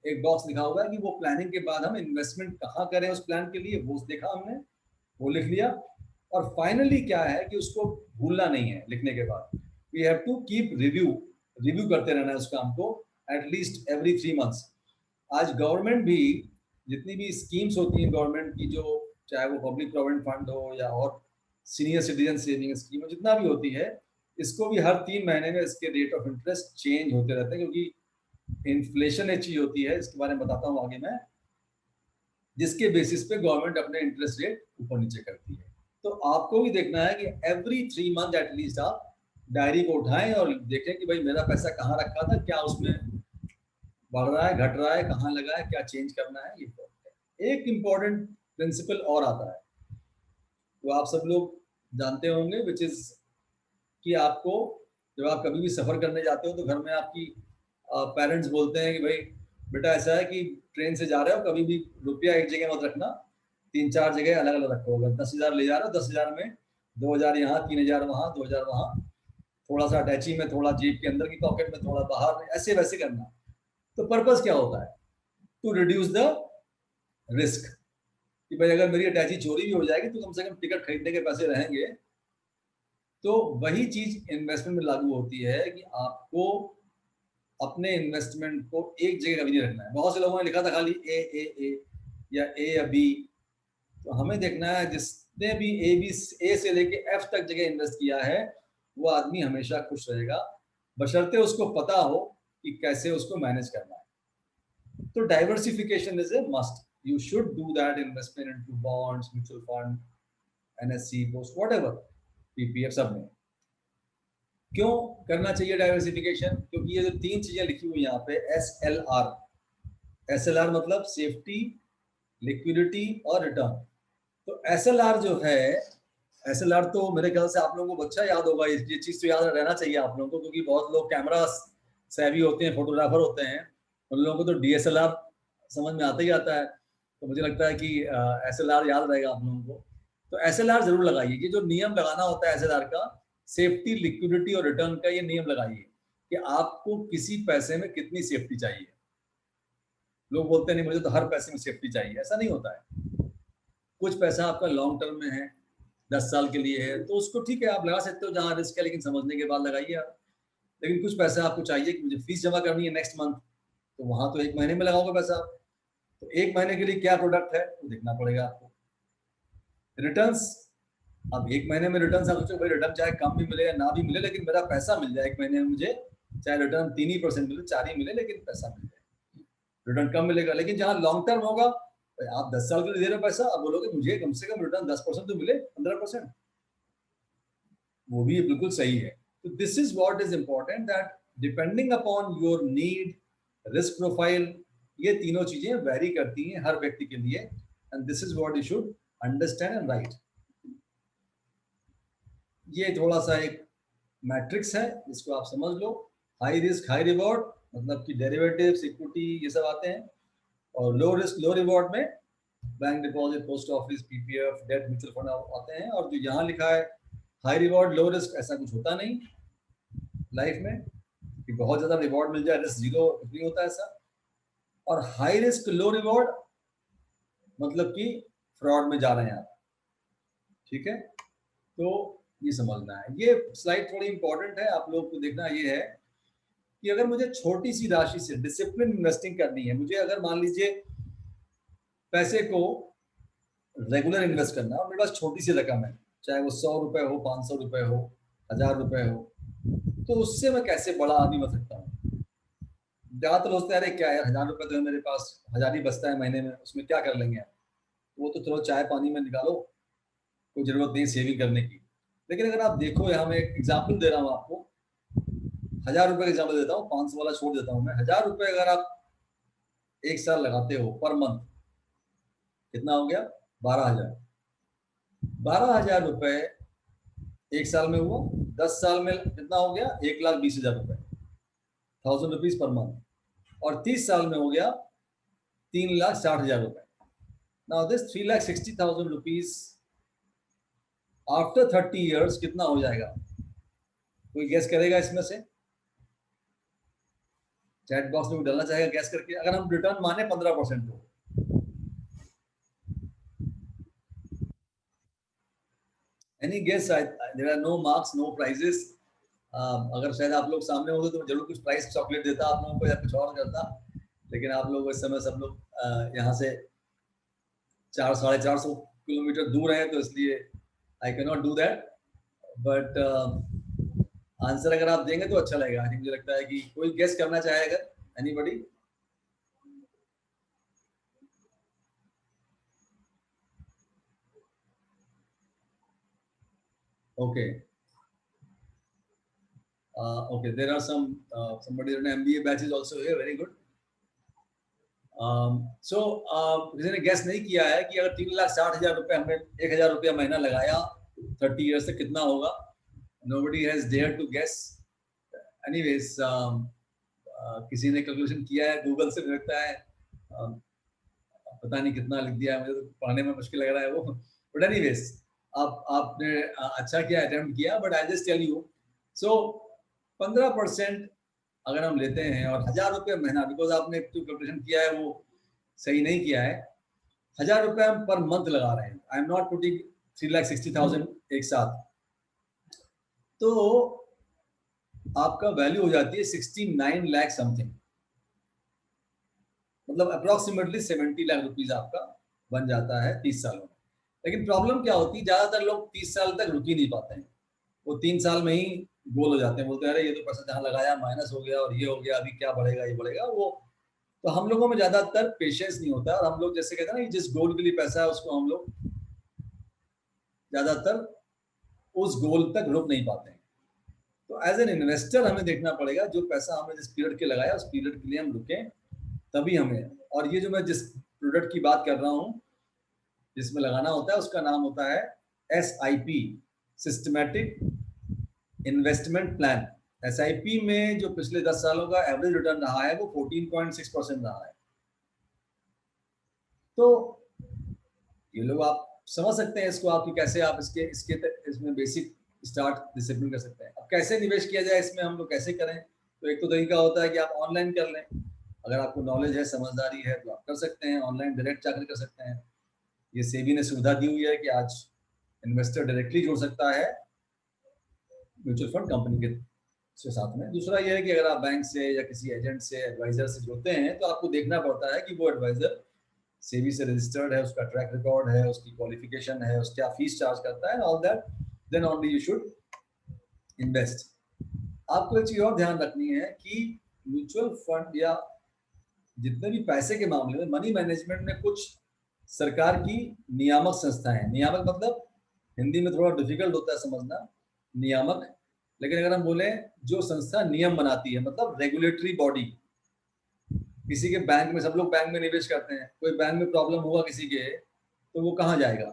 एक बॉक्स लिखा हुआ है कि वो प्लानिंग के बाद हम इन्वेस्टमेंट कहाँ करें उस प्लान के लिए, वो देखा हमने, वो लिख लिया। और फाइनली क्या है कि उसको भूलना नहीं है लिखने के बाद, we have to keep review करते रहना है उस काम को एटलीस्ट एवरी 3 मंथ्स। आज गवर्नमेंट भी जितनी भी स्कीम्स होती हैं गवर्नमेंट की, जो चाहे वो पब्लिक प्रोविडेंट फंड हो या और सीनियर सिटीजन सेविंग स्कीम हो, जितना भी होती है, इसको भी हर 3 महीने में इसके रेट ऑफ इंटरेस्ट चेंज होते रहते हैं, क्योंकि इन्फ्लेशन एक चीज होती है, इसके बारे में बताता हूँ आगे मैं, जिसके बेसिस पे गवर्नमेंट अपने इंटरेस्ट रेट ऊपर नीचे करती है। तो आपको भी देखना है कि एवरी 3 मंथ एटलीस्ट आप डायरी को उठाएं और देखें कि भाई मेरा पैसा कहाँ रखा था, क्या उसमें बढ़ रहा है, घट रहा है, कहाँ लगा है, क्या चेंज करना है। ये एक इम्पॉर्टेंट प्रिंसिपल और आता है, तो आप सब लोग जानते होंगे, विच इज कि आपको जब आप कभी भी सफर करने जाते हो तो घर में आपकी पेरेंट्स बोलते हैं कि भाई बेटा ऐसा है कि ट्रेन से जा रहे हो, कभी भी रुपया एक जगह मत रखना, 3-4 जगह अलग अलग रखो। अगर 10,000 ले जा रहे हो, 10,000 में 2,000 यहाँ, 3,000 वहाँ, 2,000 वहाँ, थोड़ा सा अटैची में, थोड़ा जेब के अंदर की पॉकेट में, थोड़ा बाहर, ऐसे वैसे करना। तो पर्पस क्या होता है? टू रिड्यूस द रिस्क, कि भाई अगर मेरी अटैची चोरी भी हो जाएगी तो कम से कम टिकट खरीदने के पैसे रहेंगे। तो वही चीज इन्वेस्टमेंट में लागू होती है कि आपको अपने इन्वेस्टमेंट को एक जगह कभी नहीं रखना है। बहुत से लोगों ने लिखा था खाली ए या ए या बी, तो हमें देखना है जिसने भी ए से लेके एफ तक जगह इन्वेस्ट किया है, वो आदमी हमेशा खुश रहेगा, बशर्ते उसको पता हो कि कैसे उसको मैनेज करना है। तो diversification is a must, you should do that investment into bonds, mutual fund, NSC, post, whatever, PPF, सब में। क्यों करना चाहिए डाइवर्सिफिकेशन? क्योंकि ये जो 3 चीजें लिखी हुई यहाँ पे, SLR मतलब सेफ्टी, लिक्विडिटी और रिटर्न। तो SLR जो है, SLR तो मेरे ख्याल से आप लोगों को अच्छा याद होगा, ये चीज तो याद रहना चाहिए आप लोगों को, क्योंकि बहुत लोग कैमरा सेवी होते हैं, फोटोग्राफर होते हैं, उन लोगों को तो DSLR समझ में आता ही आता है। तो मुझे लगता है कि SLR याद रहेगा आप लोगों को। तो SLR जरूर लगाइए। ये जो नियम लगाना होता है SLR का, सेफ्टी, लिक्विडिटी और रिटर्न का, ये नियम लगाइए कि आपको किसी पैसे में कितनी सेफ्टी चाहिए। लोग बोलते नहीं मुझे तो हर पैसे में सेफ्टी चाहिए, ऐसा नहीं होता है। कुछ पैसा आपका लॉन्ग टर्म में है, 10 साल के लिए है, तो उसको ठीक है आप लगा सकते हो जहाँ रिस्क है, लेकिन समझने के बाद लगाइए आप। लेकिन कुछ पैसा आपको चाहिए कि मुझे फीस जमा करनी है नेक्स्ट मंथ, तो वहां तो 1 महीने में लगाओगे पैसा, तो 1 महीने के लिए क्या प्रोडक्ट है वो देखना पड़ेगा आपको। रिटर्न्स, अब 1 महीने में रिटर्न आप सोचो भाई रिटर्न चाहे कम भी मिले या ना भी मिले, लेकिन मेरा पैसा मिल जाए 1 महीने में, मुझे चाहे रिटर्न 3% मिले, 4 ही मिले, लेकिन पैसा मिल जाए। रिटर्न कम मिलेगा, लेकिन जहाँ लॉन्ग टर्म होगा, आप 10 साल के लिए दे रहे हो पैसा, आप बोलोगे मुझे कम से कम रिटर्न 10% तो मिले, 15%, वो भी बिल्कुल सही है। तो this is what is important, that depending upon your need, risk profile, ये तीनों चीजें वेरी करती हैं हर व्यक्ति के लिए, and this is what you should understand and right. ये थोड़ा सा एक मैट्रिक्स है, इसको आप समझ लो। हाई रिस्क हाई रिवॉर्ड, मतलब कि डेरिवेटिव्स, इक्विटी, ये सब आते हैं, और लो रिस्क लो रिवॉर्ड में bank deposit, post office, PPF, debt mutual fund आते हैं। और जो यहाँ लिखा है हाई रिवॉर्ड लो रिस्क, ऐसा कुछ होता नहीं लाइफ में कि बहुत ज्यादा रिवॉर्ड मिल जाए, रिस्क जीरो नहीं होता ऐसा। और हाई रिस्क लो रिवॉर्ड मतलब कि फ्रॉड में जा रहे हैं आप। ठीक है, तो ये समझना है। ये स्लाइड थोड़ी इंपॉर्टेंट है, आप लोग को देखना ये है कि अगर मुझे छोटी सी राशि से डिसिप्लिन इन्वेस्टिंग करनी है, मुझे अगर मान लीजिए पैसे को रेगुलर इन्वेस्ट करना है और मेरे पास छोटी सी रकम है, चाहे वो 100 रुपए हो, 500 रुपए हो, 1000 रुपए हो, तो उससे मैं कैसे बड़ा आदमी बन सकता हूँ। ज्यादातर सोचते हैं अरे क्या यार 1000 रुपए तो है मेरे पास, 1000 ही बचता है महीने में, उसमें क्या कर लेंगे। वो तो चलो चाय पानी में निकालो, कोई जरूरत नहीं सेविंग करने की। लेकिन अगर आप देखो, यहाँ मैं एक एग्जाम्पल दे रहा हूँ आपको, 1000 रुपए का एग्जाम्पल देता हूँ, 500 वाला छोड़ देता हूँ मैं। 1000 रुपए अगर आप एक साल लगाते हो पर मंथ, कितना हो गया? 12,000। 12,000 रुपए एक साल में हुआ, 10 साल में कितना हो गया? 1,20,000 रुपए, 1000 रुपीज पर मंथ। और 30 साल में हो गया 3,60,000 रुपए। Now this 3,60,000 rupees after 30 years कितना हो जाएगा? कोई गैस करेगा इसमें से? चैट बॉक्स में डालना चाहेगा गैस करके। अगर हम रिटर्न माने 15% को, any guess? There are no marks, no prizes. अगर शायद आप लोग सामने होते तो जरूर कुछ प्राइस चॉकलेट देता आप लोगों को या कुछ और करता, लेकिन आप लोग इस समय सब लोग यहाँ से 400-450 किलोमीटर दूर हैं, तो इसलिए I can not do that. But answer अगर आप देंगे तो अच्छा लगेगा। मुझे लगता है कि कोई गेस करना चाहेगा, anybody? Okay. Okay, there are somebody in MBA batch is also here. Very good. So किसी ने गैस नहीं किया है कि अगर 3,60,000 रुपए हमने 1,000 रुपया महीना लगाया 30 ईयर्स से कितना होगा? Nobody has dared to guess. Anyways, किसी ने कैलकुलेशन किया है गूगल से, लगता है पता नहीं कितना लिख दिया है, मुझे तो पढ़ने में मुश्किल लग रहा है वो। बट एनीवेज, आपने अच्छा किया, अटेम्प्ट किया। But I just tell you, so 15% अगर हम लेते हैं और 1,000 रुपये महीना, बिकॉज आपने जो कैलकुलेशन किया है वो सही नहीं किया है। 1,000 रुपये हम पर मंथ लगा रहे हैं। आई एम नॉट पुटिंग 3,60,000 एक साथ, तो आपका वैल्यू हो जाती है 69 लाख समथिंग, मतलब अप्रोक्सीमेटली 70 लाख रुपीज आपका बन जाता है 30 सालों में। लेकिन प्रॉब्लम क्या होती है, ज्यादातर लोग 30 साल तक रुक ही नहीं पाते हैं, वो 3 साल में ही गोल हो जाते हैं, बोलते हैं अरे ये तो पैसा जहाँ लगाया माइनस हो गया और ये हो गया, अभी क्या बढ़ेगा, ये बढ़ेगा वो। तो हम लोगों में ज्यादातर पेशेंस नहीं होता, और हम लोग जैसे कहते हैं ना, जिस गोल के लिए पैसा है उसको हम लोग ज्यादातर उस गोल तक रुक नहीं पाते हैं। तो एज एन इन्वेस्टर हमें देखना पड़ेगा जो पैसा हमने जिस पीरियड के लगाया उस पीरियड के लिए हम रुकें, तभी हमें। और ये जो मैं जिस प्रोडक्ट की बात कर रहा हूँ जिसमें लगाना होता है, उसका नाम होता है SIP, systematic investment plan. SIP में जो पिछले 10 सालों का एवरेज रिटर्न रहा है वो 14.6% रहा है। तो ये लोग आप समझ सकते हैं इसको, आपकी कैसे आप इसमें बेसिक स्टार्ट डिसिप्लिन कर सकते हैं। अब कैसे निवेश किया जाए इसमें, हम लोग कैसे करें? तो एक तो तरीका होता है कि आप ऑनलाइन कर लें, अगर आपको नॉलेज है, समझदारी है, तो आप कर सकते हैं ऑनलाइन, डायरेक्ट जाकर कर सकते हैं। ये सेबी ने सुविधा दी हुई है कि आज इन्वेस्टर डायरेक्टली जुड़ सकता है म्यूचुअल फंड कंपनी के साथ में। दूसरा ये है कि अगर आप बैंक से या किसी एजेंट से, एडवाइजर से जुड़ते हैं, तो आपको देखना पड़ता है कि वो एडवाइजर सेबी से रजिस्टर्ड है, उसका ट्रैक रिकॉर्ड है, उसकी क्वालिफिकेशन है, उसका क्या फीस चार्ज करता है, all that, then only you should invest. आपको एक चीज और ध्यान रखनी है कि म्यूचुअल फंड या जितने भी पैसे के मामले में मनी मैनेजमेंट में कुछ सरकार की नियामक संस्थाएं हैं। नियामक मतलब हिंदी में थोड़ा डिफिकल्ट होता है समझना, नियामक, लेकिन अगर हम बोले जो संस्था नियम बनाती है, मतलब रेगुलेटरी बॉडी। किसी के बैंक में, सब लोग बैंक में निवेश करते हैं, कोई बैंक में प्रॉब्लम हुआ किसी के, तो वो कहाँ जाएगा?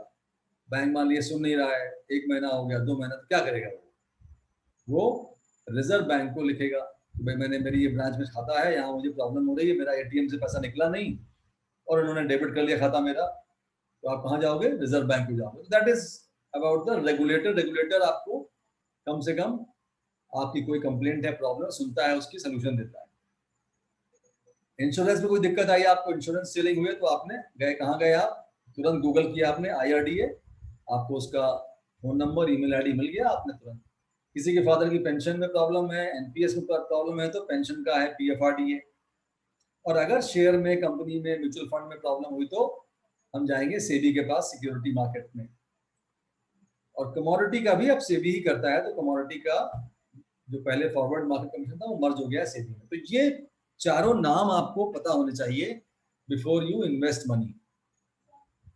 बैंक मान लिया सुन नहीं रहा है, 1 महीना हो गया, 2 महीना, तो क्या करेगा वो रिजर्व बैंक को लिखेगा, भाई मैंने, मेरी ये ब्रांच में खाता है, यहाँ मुझे प्रॉब्लम हो रही है, मेरा ATM से पैसा निकला नहीं और उन्होंने डेबिट कर लिया खाता मेरा। तो आप कहाँ जाओगे? रिजर्व बैंक में जाओगे। That is about the regulator. Regulator आपको कम से कम आपकी कोई कंप्लेंट है, प्रॉब्लम सुनता है, उसकी सोल्यूशन देता है। इंश्योरेंस में कोई दिक्कत आई आपको, इंश्योरेंस सेलिंग हुई तो आपने गए, कहाँ गए आप? तुरंत गूगल किया आपने IRDA, आपको उसका फोन नंबर, ईमेल आईडी मिल गया, आपने तुरंत। किसी के फादर की पेंशन में प्रॉब्लम है, NPS में प्रॉब्लम है, तो पेंशन का है PFRDA। और अगर शेयर में, कंपनी में, म्यूचुअल फंड में प्रॉब्लम हुई तो हम जाएंगे सेबी के पास, सिक्योरिटी मार्केट में। और कमोडिटी का भी अब सेबी ही करता है, तो कमोडिटी का जो पहले फॉरवर्ड मार्केट कमीशन था वो मर्ज हो गया सेबी में। तो ये चारों नाम आपको पता होने चाहिए बिफोर यू इन्वेस्ट मनी,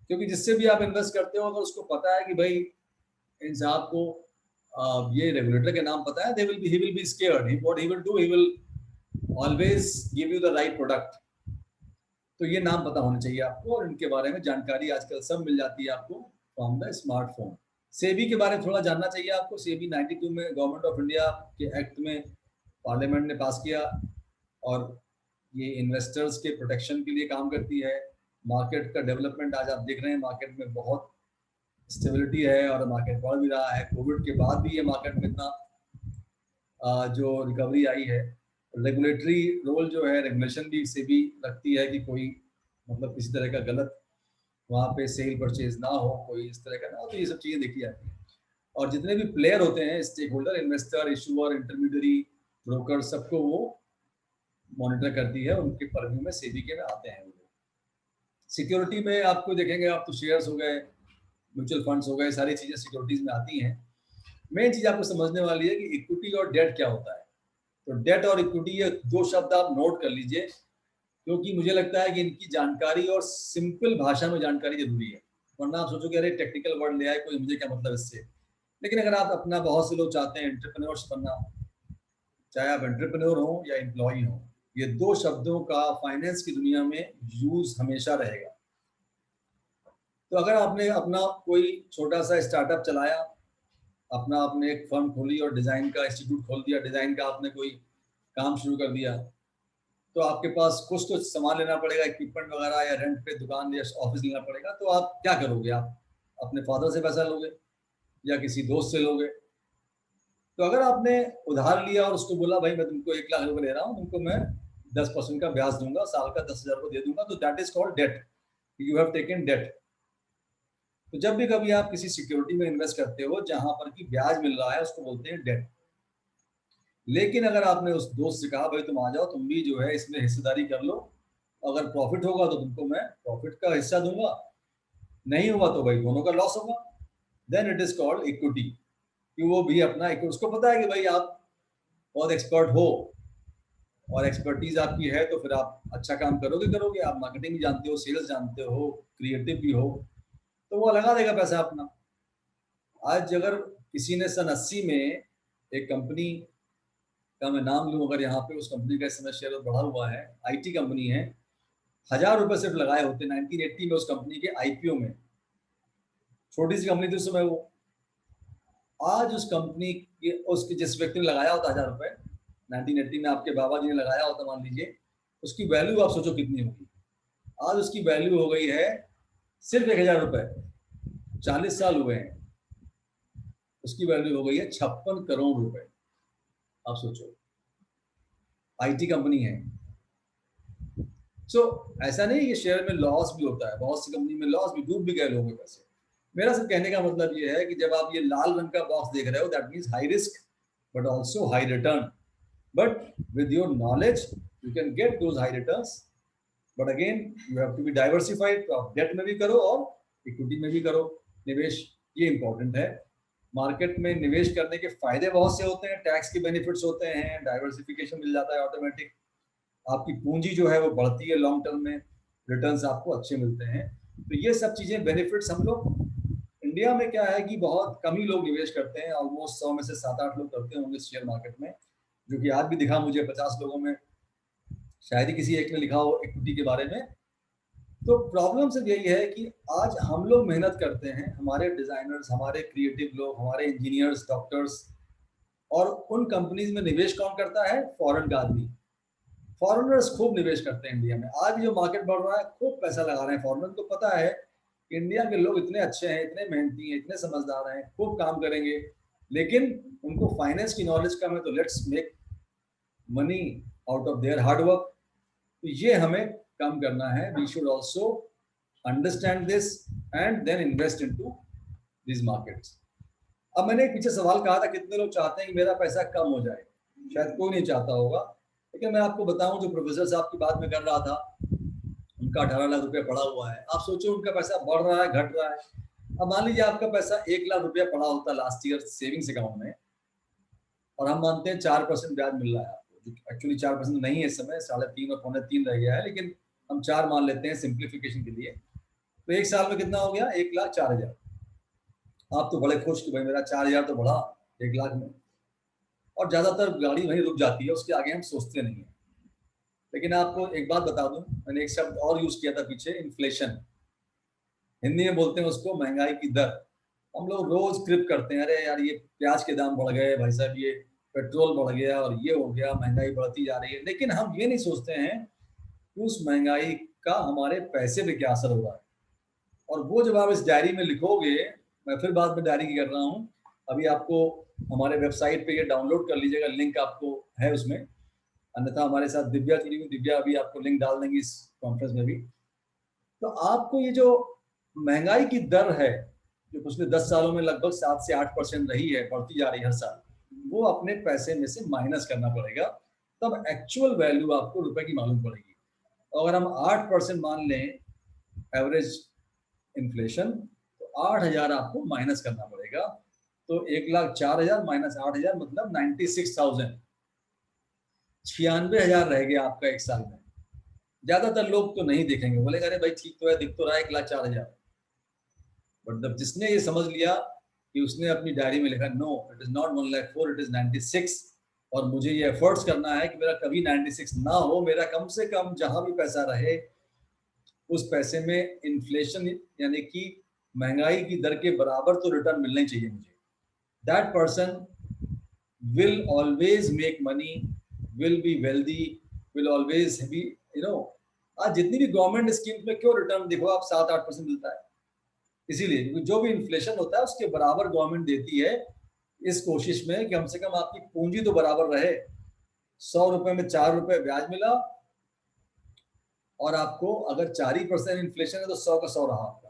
क्योंकि जिससे भी आप इन्वेस्ट करते हो अगर उसको पता है कि भाई इन साहब को ये रेगुलेटर के नाम पता है, he will be scared. What he will do, he will always give you the right product. तो ये नाम पता होने चाहिए आपको, और इनके बारे में जानकारी आजकल सब मिल जाती है आपको फ्रॉम द स्मार्टफोन। सेबी के बारे में थोड़ा जानना चाहिए आपको। सेबी 92 में गवर्नमेंट ऑफ इंडिया के एक्ट में पार्लियामेंट ने पास किया, और ये इन्वेस्टर्स के प्रोटेक्शन के लिए काम करती है। मार्केट का डेवलपमेंट आज आप देख रहे हैं, मार्केट में बहुत स्टेबिलिटी है और मार्केट बढ़ भी रहा है। कोविड के बाद भी ये मार्केट में इतना जो रिकवरी आई है। रेगुलेटरी रोल जो है, रेगुलेशन भी सेबी रखती है कि कोई मतलब किसी तरह का गलत वहाँ पे सेल परचेज ना हो, कोई इस तरह का ना हो, तो ये सब चीज़ें देखी जाती हैं। और जितने भी प्लेयर होते हैं, stake holder, investor, issuer, intermediary, broker, सबको वो मॉनिटर करती है, उनके परव्यू में सेबी के में आते हैं वो। सिक्योरिटी में आपको देखेंगे, आप तो शेयर्स हो गए, म्यूचुअल फंड्स हो गए, सारी चीज़ें सिक्योरिटीज में आती हैं। मेन चीज़ आपको समझने वाली है कि इक्विटी और डेट क्या होता है। तो डेट और इक्विटी, ये दो शब्द आप नोट कर लीजिए, क्योंकि मुझे लगता है कि इनकी जानकारी और सिंपल भाषा में जानकारी जरूरी है। वरना आप सोचोगे अरे टेक्निकल वर्ड ले आए कोई, मुझे क्या मतलब इससे। लेकिन अगर आप अपना, बहुत से लोग चाहते हैं एंटरप्रेन्योर्स बनना, चाहे आप एंटरप्रेन्योर हो या एम्प्लॉय हो, ये दो शब्दों का फाइनेंस की दुनिया में यूज हमेशा रहेगा। तो अगर आपने अपना कोई छोटा सा स्टार्टअप चलाया, अपना आपने एक फर्म खोली और डिज़ाइन का इंस्टीट्यूट खोल दिया, डिज़ाइन का आपने कोई काम शुरू कर दिया, तो आपके पास कुछ तो सामान लेना पड़ेगा, इक्विपमेंट वगैरह, या रेंट पे दुकान या ऑफिस लेना पड़ेगा। तो आप क्या करोगे? आप अपने फादर से पैसा लोगे या किसी दोस्त से लोगे? तो अगर आपने उधार लिया और उसको बोला भाई मैं तुमको 1 लाख रुपए दे रहा हूँ, तुमको मैं 10% का ब्याज दूंगा, साल का 10,000 रुपये दे दूंगा, तो that is called debt. You have taken debt. तो जब भी कभी आप किसी सिक्योरिटी में इन्वेस्ट करते हो जहां पर कि ब्याज मिल रहा है, उसको बोलते हैं डेट। लेकिन अगर आपने उस दोस्त से कहा भाई तुम आ जाओ, तुम भी जो है इसमें हिस्सेदारी कर लो, अगर प्रॉफिट होगा तो तुमको मैं प्रॉफिट का हिस्सा दूंगा, नहीं हुआ तो भाई दोनों का लॉस होगा, then it is called equity. कि वो भी अपना, उसको पता है कि भाई आप बहुत एक्सपर्ट हो और एक्सपर्टीज आपकी है, तो फिर आप अच्छा काम करोगे, आप मार्केटिंग भी जानते हो, सेल्स जानते हो, क्रिएटिव भी हो, तो वो लगा देगा पैसा अपना। आज अगर किसी ने सन 80 में एक कंपनी का मैं नाम लूं, अगर यहाँ पे, उस कंपनी का इस समय शेयर बढ़ा हुआ है, IT कंपनी है, 1,000 रुपए सिर्फ लगाए होते 1980 में उस कंपनी के IPO में। छोटी सी कंपनी थी उस समय वो। आज उस कंपनी के, उसके जिस व्यक्ति ने लगाया होता 1,000 रुपए 1980 में, आपके बाबा जी ने लगाया होता मान लीजिए, उसकी वैल्यू आप सोचो कितनी होगी। आज उसकी वैल्यू हो गई है सिर्फ 1,000 रुपए, 40 साल हुए हैं, उसकी वैल्यू हो गई है 56 करोड़ रुपए। आप सोचो, IT कंपनी है। ऐसा नहीं, ये शेयर में लॉस भी होता है, बहुत सी कंपनी में लॉस भी, डूब भी गए लोगों के पैसे। मेरा सिर्फ कहने का मतलब ये है कि जब आप ये लाल रंग का बॉक्स देख रहे हो, that means high risk but also high return. But with your knowledge you can get those high returns, but again you have to be diversified. तो आप डेट में भी करो और इक्विटी में भी करो निवेश, ये इंपॉर्टेंट है। मार्केट में निवेश करने के फायदे बहुत से होते हैं, टैक्स के बेनिफिट्स होते हैं, डाइवर्सिफिकेशन मिल जाता है ऑटोमेटिक, आपकी पूंजी जो है वो बढ़ती है, लॉन्ग टर्म में रिटर्न्स आपको अच्छे मिलते हैं। तो ये सब चीजें बेनिफिट्स हम लोग इंडिया में क्या है कि बहुत कम ही लोग निवेश करते हैं, ऑलमोस्ट 100 में से 7-8 लोग करते होंगे शेयर मार्केट में, जो कि आज भी दिखा मुझे 50 लोगों में शायद ही किसी एक ने लिखा हो इक्विटी के बारे में। तो प्रॉब्लम सिर्फ यही है कि आज हम लोग मेहनत करते हैं, हमारे डिजाइनर्स, हमारे क्रिएटिव लोग, हमारे इंजीनियर्स, डॉक्टर्स, और उन कंपनीज में निवेश कौन करता है? फॉरेन का आदमी। फॉरेनर्स खूब निवेश करते हैं इंडिया में। आज जो मार्केट बढ़ रहा है, खूब पैसा लगा रहे हैं फॉरेनर को। पता है कि इंडिया के लोग इतने अच्छे हैं, इतने मेहनती हैं, इतने समझदार हैं, खूब काम करेंगे, लेकिन उनको फाइनेंस की नॉलेज कम है, तो let's make money out of their hard work. तो ये हमें कम करना है। We should also understand this and then invest into this markets. अब मैंने एक पीछे सवाल कहा था, कितने लोग चाहते हैं कि मेरा पैसा कम हो जाए? शायद कोई नहीं चाहता होगा, लेकिन मैं आपको बताऊं, जो प्रोफेसर साहब की बात में कर रहा था, उनका 18 लाख रुपया पड़ा हुआ है। आप सोचो उनका पैसा बढ़ रहा है, घट रहा है। अब मान लीजिए आपका पैसा 1 लाख रुपया पड़ा होता लास्ट ईयर सेविंग्स अकाउंट में, और हम मानते हैं 4% ब्याज मिल रहा है आपको, जो एक्चुअली 4% नहीं है इस समय, 3.5 और 3.25 रह गया है, लेकिन हम 4 मान लेते हैं सिंप्लीफिकेशन के लिए। तो एक साल में कितना हो गया? 1,04,000। आप तो बड़े खुश कि भाई मेरा 4,000 तो बढ़ा 1 लाख में, और ज्यादातर गाड़ी वहीं रुक जाती है, उसके आगे हम सोचते नहीं है। लेकिन आपको एक बात बता दूं, मैंने एक शब्द और यूज किया था पीछे, इन्फ्लेशन। हिंदी में बोलते हैं उसको महंगाई की दर। हम लोग रोज क्रिप करते हैं, अरे यार ये प्याज के दाम बढ़ गए, भाई साहब ये पेट्रोल बढ़ गया और ये हो गया, महंगाई बढ़ती जा रही है। लेकिन हम ये नहीं सोचते हैं कि उस महंगाई का हमारे पैसे पे क्या असर हो रहा है। और वो जब आप इस डायरी में लिखोगे, मैं फिर बाद में डायरी की कर रहा हूँ, अभी आपको हमारे वेबसाइट पे ये डाउनलोड कर लीजिएगा, लिंक आपको है उसमें। अन्यथा हमारे साथ दिव्या जुड़ी हुई, दिव्या अभी आपको लिंक डाल देंगी इस कॉन्फ्रेंस में भी। तो आपको ये जो महंगाई की दर है, जो पिछले 10 सालों में लगभग 7 से 8% रही है, बढ़ती जा रही है हर साल, वो अपने पैसे में से माइनस करना पड़ेगा, तब एक्चुअल वैल्यू आपको रुपए की मालूम पड़ेगी। अगर हम 8% मान लें एवरेज इन्फ्लेशन, तो 8,000 आपको माइनस करना पड़ेगा। तो 1,04,000 माइनस 8,000 मतलब 96,000, 96,000 रह गया आपका एक साल में। ज्यादातर लोग तो नहीं देखेंगे, बोलेंगे अरे भाई ठीक तो है, दिख तो रहा है 1,04,000। बट जब जिसने ये समझ लिया कि उसने अपनी डायरी में लिखा no it is not 1,04,000 it is 96, और मुझे ये एफर्ट्स करना है कि मेरा कभी 96 ना हो, मेरा कम से कम जहां भी पैसा रहे उस पैसे में इन्फ्लेशन यानी कि महंगाई की दर के बराबर तो रिटर्न मिलना ही चाहिए मुझे, that person will always make money, will be wealthy, will always B आज जितनी भी गवर्नमेंट स्कीम में क्यों रिटर्न देखो आप 7-8% मिलता है, इसीलिए क्योंकि जो भी इन्फ्लेशन होता है उसके बराबर गवर्नमेंट देती है, इस कोशिश में कि कम से कम आपकी पूंजी तो बराबर रहे। 100 रुपए में 4 रुपए ब्याज मिला, और आपको अगर 4% इन्फ्लेशन है तो 100 का 100 रहा आपका।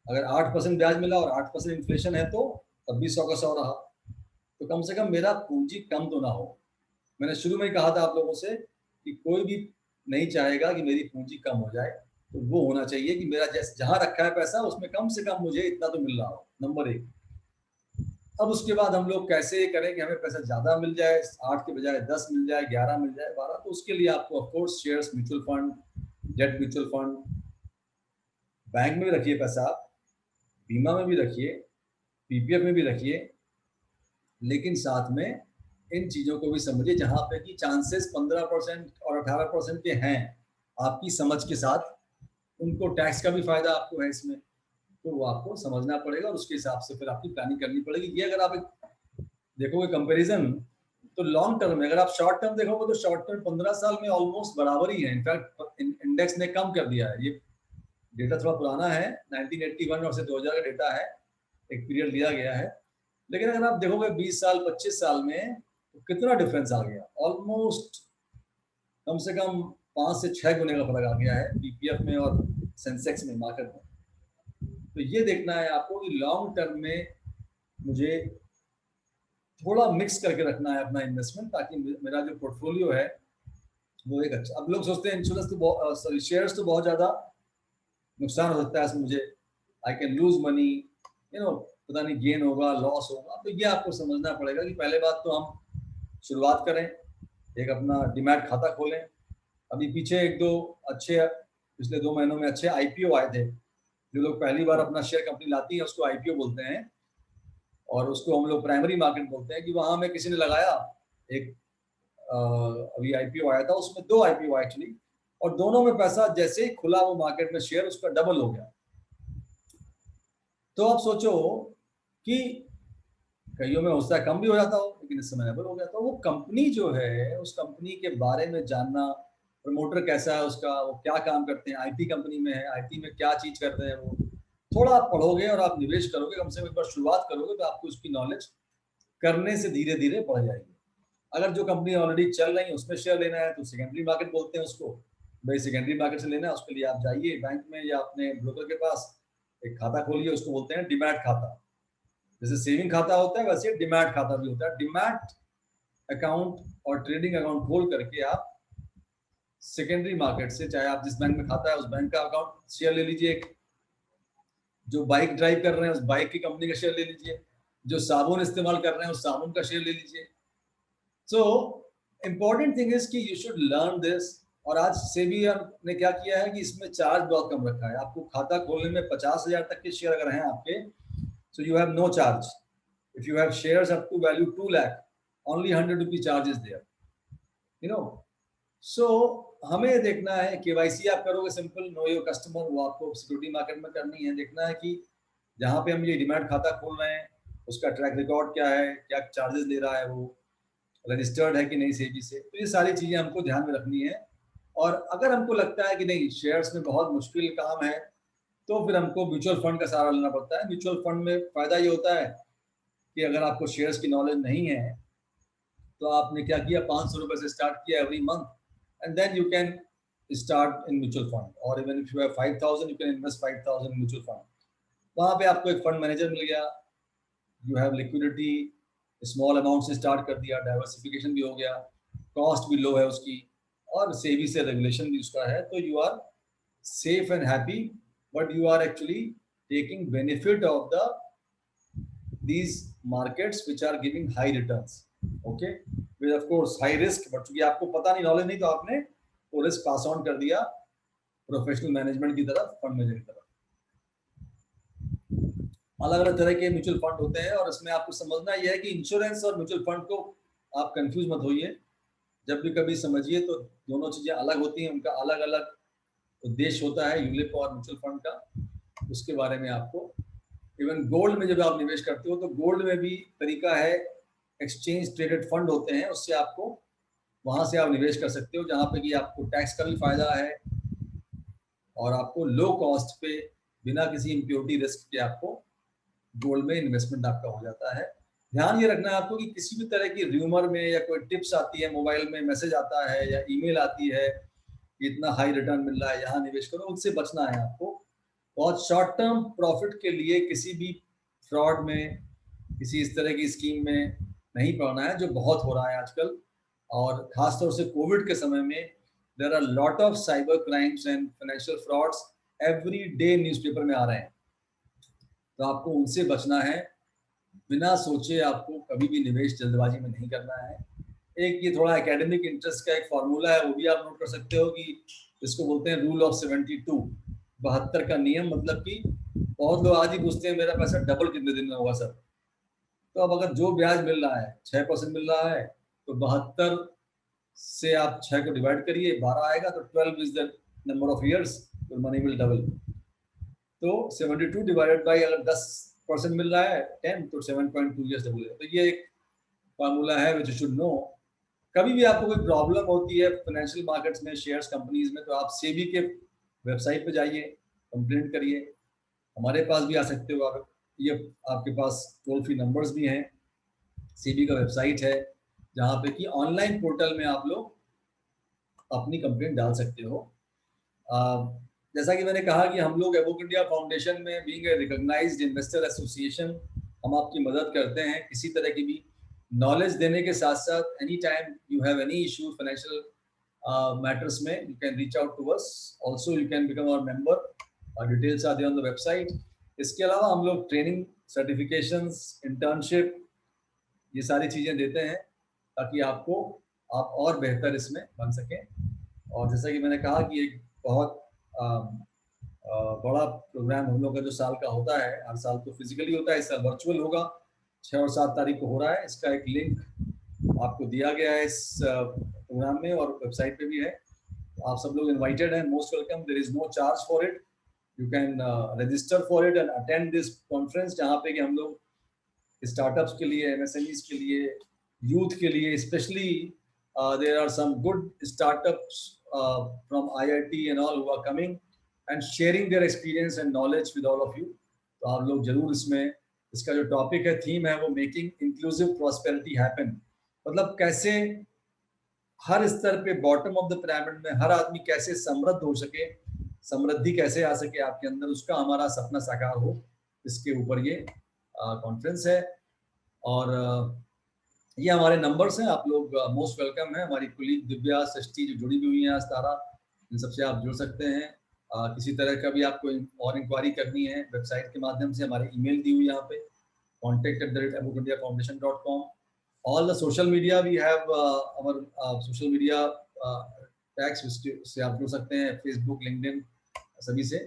अगर 8% ब्याज मिला और 8% इन्फ्लेशन है तो तब भी 100 का 100 रहा। तो कम से कम मेरा पूंजी कम तो ना हो। मैंने शुरू में ही कहा था आप लोगों से कि कोई भी नहीं चाहेगा कि मेरी पूंजी कम हो जाए, तो वो होना चाहिए कि मेरा जैसे जहां रखा है पैसा उसमें कम से कम मुझे इतना तो मिल रहा हो, नंबर 1। अब उसके बाद हम लोग कैसे करें कि हमें पैसा ज्यादा मिल जाए, 8 के बजाय 10 मिल जाए, 11 मिल जाए, 12। तो उसके लिए आपको of course shares, mutual fund, debt mutual fund, bank में भी रखिए पैसा, बीमा में भी रखिए, पीपीएफ में भी रखिए, लेकिन साथ में इन चीजों को भी समझिए जहां पे कि चांसेस 15% और 18% के हैं, आपकी समझ के साथ। उनको टैक्स का भी फायदा आपको है इसमें, तो वो आपको समझना पड़ेगा और उसके हिसाब से फिर आपकी प्लानिंग करनी पड़ेगी। ये अगर आप देखोगे कंपैरिजन, तो लॉन्ग टर्म में, अगर आप शॉर्ट टर्म देखोगे तो शॉर्ट टर्म 15 साल में ऑलमोस्ट बराबर ही है। इनफैक्ट इंडेक्स ने कम कर दिया है। ये डेटा थोड़ा पुराना है, 1981 और से 2000 का डेटा है, एक पीरियड लिया गया है। लेकिन अगर आप देखोगे 20 साल 25 साल में तो कितना डिफरेंस आ गया, ऑलमोस्ट कम से कम 5 से 6 गुने का फर्क आ गया है पीपीएफ में और सेंसेक्स में, मार्केट में। तो ये देखना है आपको कि लॉन्ग टर्म में मुझे थोड़ा मिक्स करके रखना है अपना इन्वेस्टमेंट, ताकि मेरा जो पोर्टफोलियो है वो एक अच्छा। अब लोग सोचते हैं इंश्योरेंस तो सॉरी शेयर्स तो बहुत ज्यादा नुकसान हो सकता है इसमें, मुझे आई कैन लूज मनी, पता नहीं गेन होगा लॉस होगा। तो ये आपको समझना पड़ेगा कि पहले बात तो हम शुरुआत करें, एक अपना डीमैट खाता खोलें। अभी पीछे 1-2 अच्छे, पिछले 2 महीनों में अच्छे आईपीओ आए थे। जो लोग पहली बार अपना शेयर कंपनी लाती है उसको आईपीओ बोलते हैं, और उसको हम लोग प्राइमरी मार्केट बोलते हैं। कि वहां में किसी ने लगाया एक अभी आईपीओ आया था, उसमें 2 आईपीओ आए एक्चुअली, और दोनों में पैसा जैसे ही खुला वो मार्केट में शेयर उसका डबल हो गया। तो आप सोचो कि कईयों में हो सकता है कम भी हो जाता हो, लेकिन इस समय डबल हो गया। तो वो कंपनी जो है, उस कंपनी के बारे में जानना, प्रमोटर कैसा है उसका, वो क्या काम करते हैं, आईटी कंपनी में है, आईटी में क्या चीज करते हैं वो, थोड़ा आप पढ़ोगे और आप निवेश करोगे, कम से कम एक बार शुरुआत करोगे तो आपको उसकी नॉलेज करने से धीरे धीरे बढ़ जाएगी। अगर जो कंपनी ऑलरेडी चल रही है उसमें शेयर लेना है तो सेकेंडरी मार्केट बोलते हैं उसको, भाई सेकेंडरी मार्केट से लेना है, उसके लिए आप जाइए बैंक में या अपने ब्रोकर के पास, एक खाता खोलिए, उसको बोलते हैं डिमैट खाता। जैसे सेविंग खाता होता है वैसे डिमैट खाता भी होता है। डिमैट अकाउंट और ट्रेडिंग अकाउंट खोल करके आप सेकेंडरी मार्केट से, चाहे आप जिस बैंक में खाता है उस बैंक का अकाउंट शेयर ले लीजिए, एक जो बाइक ड्राइव कर रहे हैं उस बाइक की कंपनी का शेयर ले लीजिए, जो साबुन इस्तेमाल कर रहे हैं उस साबुन का शेयर ले लीजिए। सो इम्पोर्टेंट थिंग इज कि यू शुड लर्न दिस। और आज सेबी ने क्या किया है कि इसमें चार्ज बहुत कम रखा है। आपको खाता खोलने में 50,000 तक के शेयर अगर हैं आपके, so you have no charge. If you have shares up to value 2 lakh, only 100 rupee charge is there, you know. So हमें देखना है केवाईसी आप करोगे, सिंपल नो योर कस्टमर, वो आपको सिक्योरिटी मार्केट में करनी है। देखना है कि जहाँ पे हम ये डिमैट खाता खोल रहे हैं उसका ट्रैक रिकॉर्ड क्या है, क्या चार्जेस ले रहा है, वो रजिस्टर्ड है कि नहीं सेबी से। तो ये सारी चीजें हमको ध्यान में रखनी है। और अगर हमको लगता है कि नहीं शेयर्स में बहुत मुश्किल काम है, तो फिर हमको म्यूचुअल फंड का सहारा लेना पड़ता है। म्यूचुअल फंड में फायदा ये होता है कि अगर आपको शेयर्स की नॉलेज नहीं है तो आपने क्या किया, 500 रुपए से स्टार्ट किया every month, and then you can start in mutual fund. और even if you have 5,000 you can invest 5,000 mutual fund. वहां पे आपको एक फंड मैनेजर मिल गया, you have liquidity, small amount से स्टार्ट कर दिया, डाइवर्सिफिकेशन भी हो गया, कॉस्ट भी लो है उसकी, और सेबी से रेगुलेशन भी उसका है। तो you are safe and happy, but you are actually taking benefit of the these markets which are giving high returns, okay, with of course high risk, but क्योंकि आपको पता नहीं, नॉलेज नहीं, तो आपने वो रिस्क पास ऑन कर दिया प्रोफेशनल मैनेजमेंट की तरफ, फंड मैनेजर की तरफ। अलग अलग तरह के म्यूचुअल फंड होते हैं और इसमें आपको समझना यह है कि इंश्योरेंस और म्यूचुअल फंड को आप कंफ्यूज मत होइए। जब भी कभी समझिए तो दोनों चीजें अलग होती हैं, उनका अलग अलग उद्देश्य होता है, यूलिप और म्यूचुअल फंड का। उसके बारे में आपको, इवन गोल्ड में जब आप निवेश करते हो तो गोल्ड में भी तरीका है, एक्सचेंज ट्रेडेड फंड होते हैं, उससे आपको वहां से आप निवेश कर सकते हो, जहां पे कि आपको टैक्स का भी फायदा है और आपको लो कॉस्ट पे बिना किसी इम्प्योरिटी रिस्क के आपको गोल्ड में इन्वेस्टमेंट आपका हो जाता है। ध्यान ये रखना है आपको कि किसी भी तरह की र्यूमर में या कोई टिप्स आती है, मोबाइल में मैसेज आता है या ईमेल आती है कि इतना हाई रिटर्न मिल रहा है, यहाँ निवेश करो, उससे बचना है आपको। बहुत शॉर्ट टर्म प्रॉफिट के लिए किसी भी फ्रॉड में, किसी इस तरह की स्कीम में नहीं पड़ना है, जो बहुत हो रहा है आजकल। और खासतौर से कोविड के समय में there are lot of cyber crimes and financial frauds every day newspaper में आ रहे हैं, तो आपको उनसे बचना है। बिना सोचे आपको कभी भी निवेश जल्दबाजी में नहीं करना है। एक ये थोड़ा एकेडमिक इंटरेस्ट का एक फॉर्मूला है, वो भी आप नोट कर सकते हो कि इसको बोलते हैं रूल ऑफ 72, 72 का नियम। मतलब कि बहुत लोग आज ही पूछते हैं मेरा पैसा डबल कितने दिन में होगा सर। तो अब अगर जो ब्याज मिल रहा है 6% मिल रहा है, तो 72 से आप 6 को डिवाइड करिए, 12 आएगा, तो 12 is the number of years, तो मनी विल डबल। तो 72 डिवाइडेड बाई, अगर 10% मिल रहा है 10, तो 7.2 ईयर्स डबल है। तो ये एक फार्मूला है विच यू शुड नो। कभी भी आपको कोई प्रॉब्लम होती है फाइनेंशियल मार्केट्स में, शेयर्स कंपनीज में, तो आप सेबी के वेबसाइट पे जाइए, कंप्लेंट करिए, हमारे पास भी आ सकते हो आप। ये आपके पास टोल फ्री नंबर्स भी हैं, सेबी का वेबसाइट है जहाँ पे कि ऑनलाइन पोर्टल में आप लोग अपनी कंप्लेंट डाल सकते हो। जैसा कि मैंने कहा कि हम लोग एवोक इंडिया फाउंडेशन में being a recognized investor association, हम आपकी मदद करते हैं किसी तरह की भी नॉलेज देने के साथ साथ any time you have any issue financial matters में, you can reach out to us. Also you can become our member, details are there on the website. इसके अलावा हम लोग ट्रेनिंग, सर्टिफिकेशंस, इंटर्नशिप, ये सारी चीज़ें देते हैं ताकि आप और बेहतर इसमें बन सकें। और जैसा कि मैंने कहा कि एक बहुत बड़ा प्रोग्राम हम लोग का जो साल का होता है, हर साल तो फिजिकली होता है, इस साल वर्चुअल होगा, 6 और 7 तारीख को हो रहा है। इसका एक लिंक आपको दिया गया है इस प्रोग्राम में और वेबसाइट पे भी है। आप सब लोग इनवाइटेड हैं, most welcome. There is no charge for it, you can register for it and attend this conference, जहाँ पे कि हम लोग स्टार्टअप्स के लिए, एमएसएमईज के लिए, यूथ के लिए specially, there are some good startups from IIT and all who are coming and sharing their experience and knowledge with all of you. तो आप लोग जरूर इसमें, इसका जो टॉपिक है, थीम है, वो मेकिंग इंक्लूसिव प्रॉस्पेरिटी हैपन, मतलब कैसे हर स्तर पे बॉटम ऑफ द पिरामिड में हर आदमी कैसे समृद्ध हो सके, समृद्धि कैसे आ सके आपके अंदर, उसका हमारा सपना साकार हो, इसके ऊपर ये कॉन्फ्रेंस है। और ये हमारे नंबर्स हैं, आप लोग मोस्ट वेलकम है। हमारी कुलीग दिव्या, सृष्टि जो जुड़ी हुई हैं आज, तारा, इन सबसे आप जुड़ सकते हैं। किसी तरह का भी आपको और इंक्वायरी करनी है वेबसाइट के माध्यम से, हमारे ईमेल दी हुई यहाँ पे contact@abookindiafoundation.com। All the social media we have our social media tags से आप जुड़ सकते हैं, Facebook, LinkedIn, सभी से।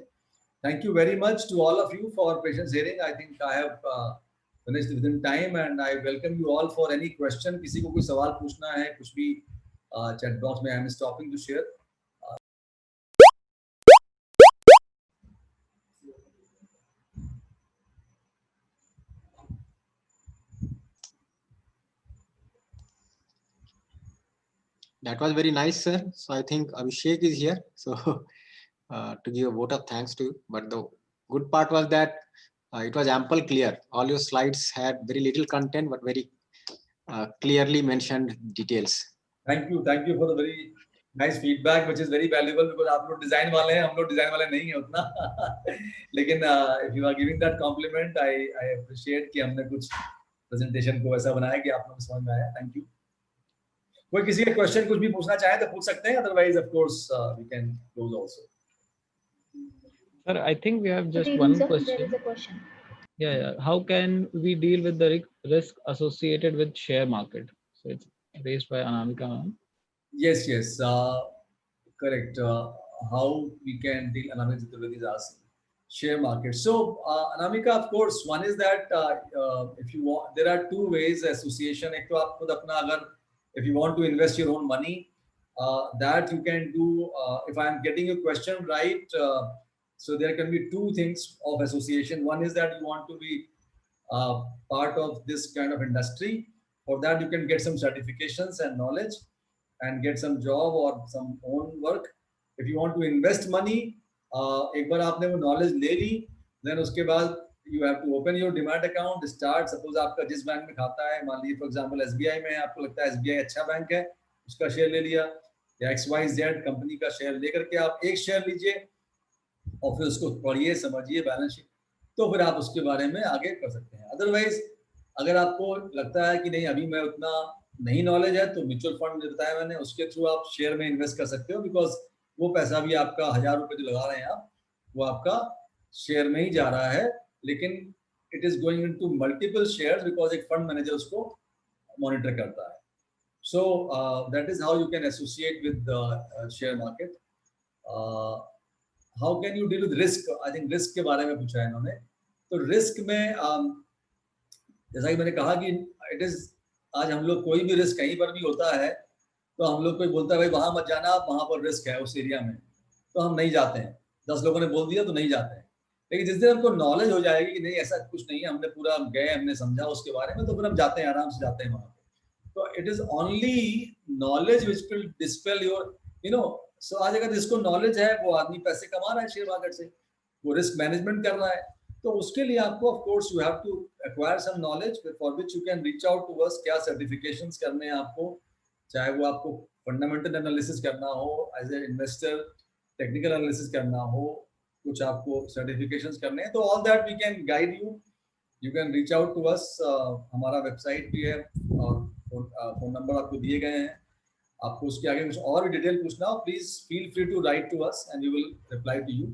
Thank you very much to all of you for patience hearing. I think I have finished within time and I welcome you all for any question. किसी को कोई सवाल पूछना है, कुछ भी chat box में I am stopping to share. That was very nice, sir. So I think Abhishek is here, so to give a vote of thanks to you. But the good part was that it was ample clear. All your slides had very little content, but very clearly mentioned details. Thank you for the very nice feedback, which is very valuable because आप लोग design वाले हैं, हम लोग design वाले नहीं हैं उतना। लेकिन if you are giving that compliment, I appreciate कि हमने कुछ presentation को ऐसा बनाया कि आप लोग समझ में आया। Thank you. कोई किसी का क्वेश्चन कुछ भी पूछना चाहे तो पूछ सकते हैं, otherwise of course we can close also. Sir, I think we have just Good one evening, sir. question. There is a question. Yeah. How can we deal with the risk associated with share market? So it's raised by Anamika ma'am. Yes, correct. How we can deal, Anamika Chaturvedi is asking, share market. So Anamika, of course, one is that if you want, there are two ways association. एक तो आप खुद अपना अगर if you want to invest your own money, that you can do. If I am getting your question right, so there can be two things of association. One is that you want to be part of this kind of industry. For that, you can get some certifications and knowledge and get some job or some own work. If you want to invest money, एक बार आपने वो knowledge ले ली, then उसके बाद you have to open your demat account, start. Suppose आपका जिस bank में खाता है, मान लीजिए for example SBI में, आपको लगता है SBI अच्छा बैंक है, उसका शेयर ले लिया, या XYZ कंपनी का शेयर लेकर के आप एक शेयर लीजिए और फिर उसको पढ़िए, समझिए बैलेंस शीट, तो फिर आप उसके बारे में आगे कर सकते हैं। अदरवाइज अगर आपको लगता है कि नहीं अभी मैं उतना नहीं नॉलेज है, तो म्यूचुअल फंड बताया मैंने, उसके थ्रू आप शेयर में इन्वेस्ट कर सकते हो, बिकॉज वो पैसा भी आपका 1000 रुपये जो लगा रहे हैं आप, वो आपका शेयर में ही जा रहा है, लेकिन it is going into multiple shares because एक फंड मैनेजर उसको मॉनिटर करता है। So that is how you can associate with share market. How can you deal with risk? I think risk के बारे में पूछा है इन्होंने। तो रिस्क में जैसा कि मैंने कहा कि इट इज, आज हम लोग कोई भी रिस्क कहीं पर भी होता है तो हम लोग कोई बोलता है भाई वहां मत जाना, आप वहां पर रिस्क है उस एरिया में, तो हम नहीं जाते हैं। 10 लोगों ने बोल दिया तो नहीं जाते हैं। लेकिन जिस दिन हमको नॉलेज हो जाएगी कि नहीं ऐसा कुछ नहीं है, हमने पूरा गए, हमने समझा उसके बारे में, तो फिर हम जाते हैं, आराम से जाते हैं वहां पे। तो it is only knowledge which will dispel your so आज अगर जिसको नॉलेज है वो आदमी पैसे कमा रहा है शेयर मार्केट से, वो रिस्क मैनेजमेंट कर रहा है, तो उसके लिए आपको of course you have to acquire some knowledge for which you can reach out to us. क्या सर्टिफिकेशंस करने हैं आपको, चाहे वो आपको फंडामेंटल एनालिसिस करना हो, as a investor technical analysis करना हो, कुछ आपको सर्टिफिकेशंस करने हैं, तो all that we can guide you. You can reach out to us. हमारा वेबसाइट भी है और फोन नंबर आपको दिए गए हैं। आपको उसके आगे कुछ और भी डिटेल पूछना हो, please feel free to write to us and we will reply to you.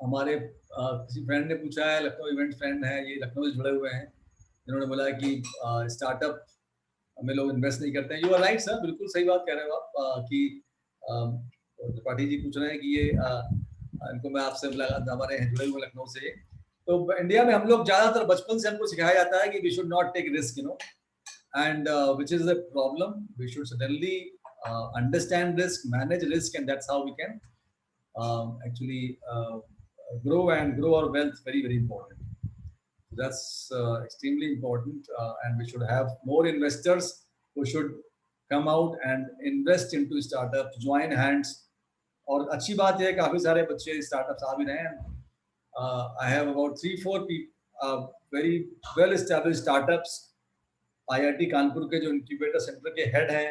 हमारे किसी फ्रेंड ने पूछा है, लखनऊ इवेंट फ्रेंड है, ये लखनऊ से जुड़े हुए हैं, इन्होंने बोला कि स्टार्टअप में लोग इन्वेस्ट नहीं करते हैं। यू आर राइट सर, बिल्कुल सही बात कह रहे हो आप कि त्रिपाठी जी पूछ रहे हैं कि ये इनको मैं आपसे हमारे जुड़े हुए लखनऊ से, तो इंडिया में हम लोग ज्यादातर बचपन से हमको सिखाया जाता है कि we should not take risk, and which is the problem. We should suddenly understand risk, manage risk, and that's how we can actually grow our wealth. Very important. That's extremely important, and we should have more investors who should come out and invest into startups, join hands. और अच्छी बात है, काफी सारे बच्चे startups आ भी रहे हैं। I have about 3-4 people, very well established startups IIT Kanpur के जो इंक्यूबेटर सेंटर के हेड हैं,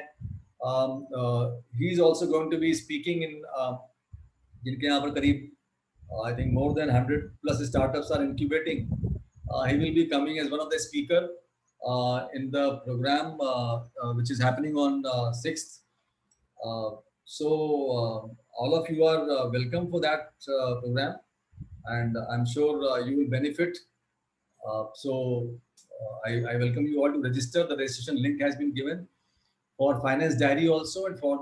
he is also going to be speaking in जिनके यहाँ पर करीब I think more than 100 plus startups are incubating. He will be coming as one of the speaker in the program which is happening on 6th. So all of you are welcome for that program, and I'm sure you will benefit. I welcome you all to register. The registration link has been given for Finance Diary also, and for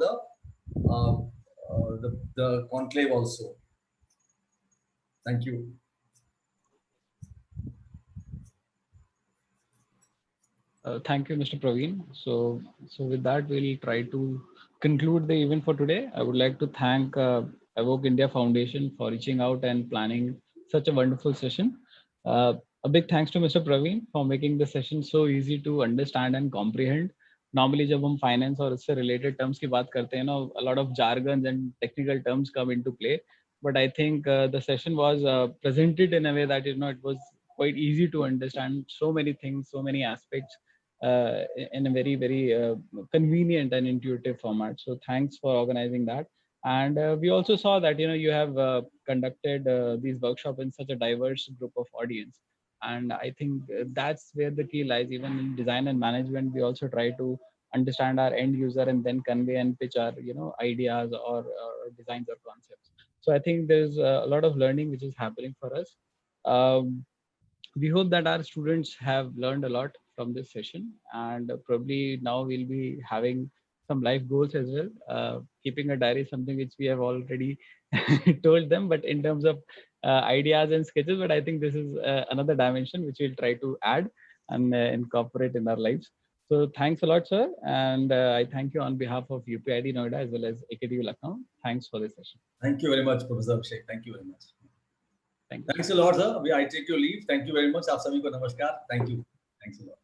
the conclave also. Thank you. Thank you, Mr. Praveen. So with that, we'll try to conclude the event for today. I would like to thank Evoke India Foundation for reaching out and planning such a wonderful session. A big thanks to Mr. Praveen for making the session so easy to understand and comprehend. Normally, जब हम finance और इससे related terms की बात करते हैं ना, a lot of jargons and technical terms come into play. But I think the session was presented in a way that it was quite easy to understand so many things, so many aspects in a very convenient and intuitive format. So thanks for organizing that. And we also saw that you have conducted these workshops in such a diverse group of audience. And I think that's where the key lies. Even in design and management, we also try to understand our end user and then convey and pitch our ideas or designs or concepts. So I think there's a lot of learning which is happening for us. We hope that our students have learned a lot from this session, and probably now we'll be having some life goals as well. Keeping a diary is something which we have already told them, but in terms of ideas and sketches, but I think this is another dimension which we'll try to add and incorporate in our lives. So thanks a lot, sir. And I thank you on behalf of UPID Noida as well as AKTU Lucknow. Thanks for this session. Thank you very much, Professor Abhishek. Thank you very much. Thank you. Thanks a lot, sir. I take your leave. Thank you very much. आप सभी को नमस्कार. Thank you. Thanks a lot.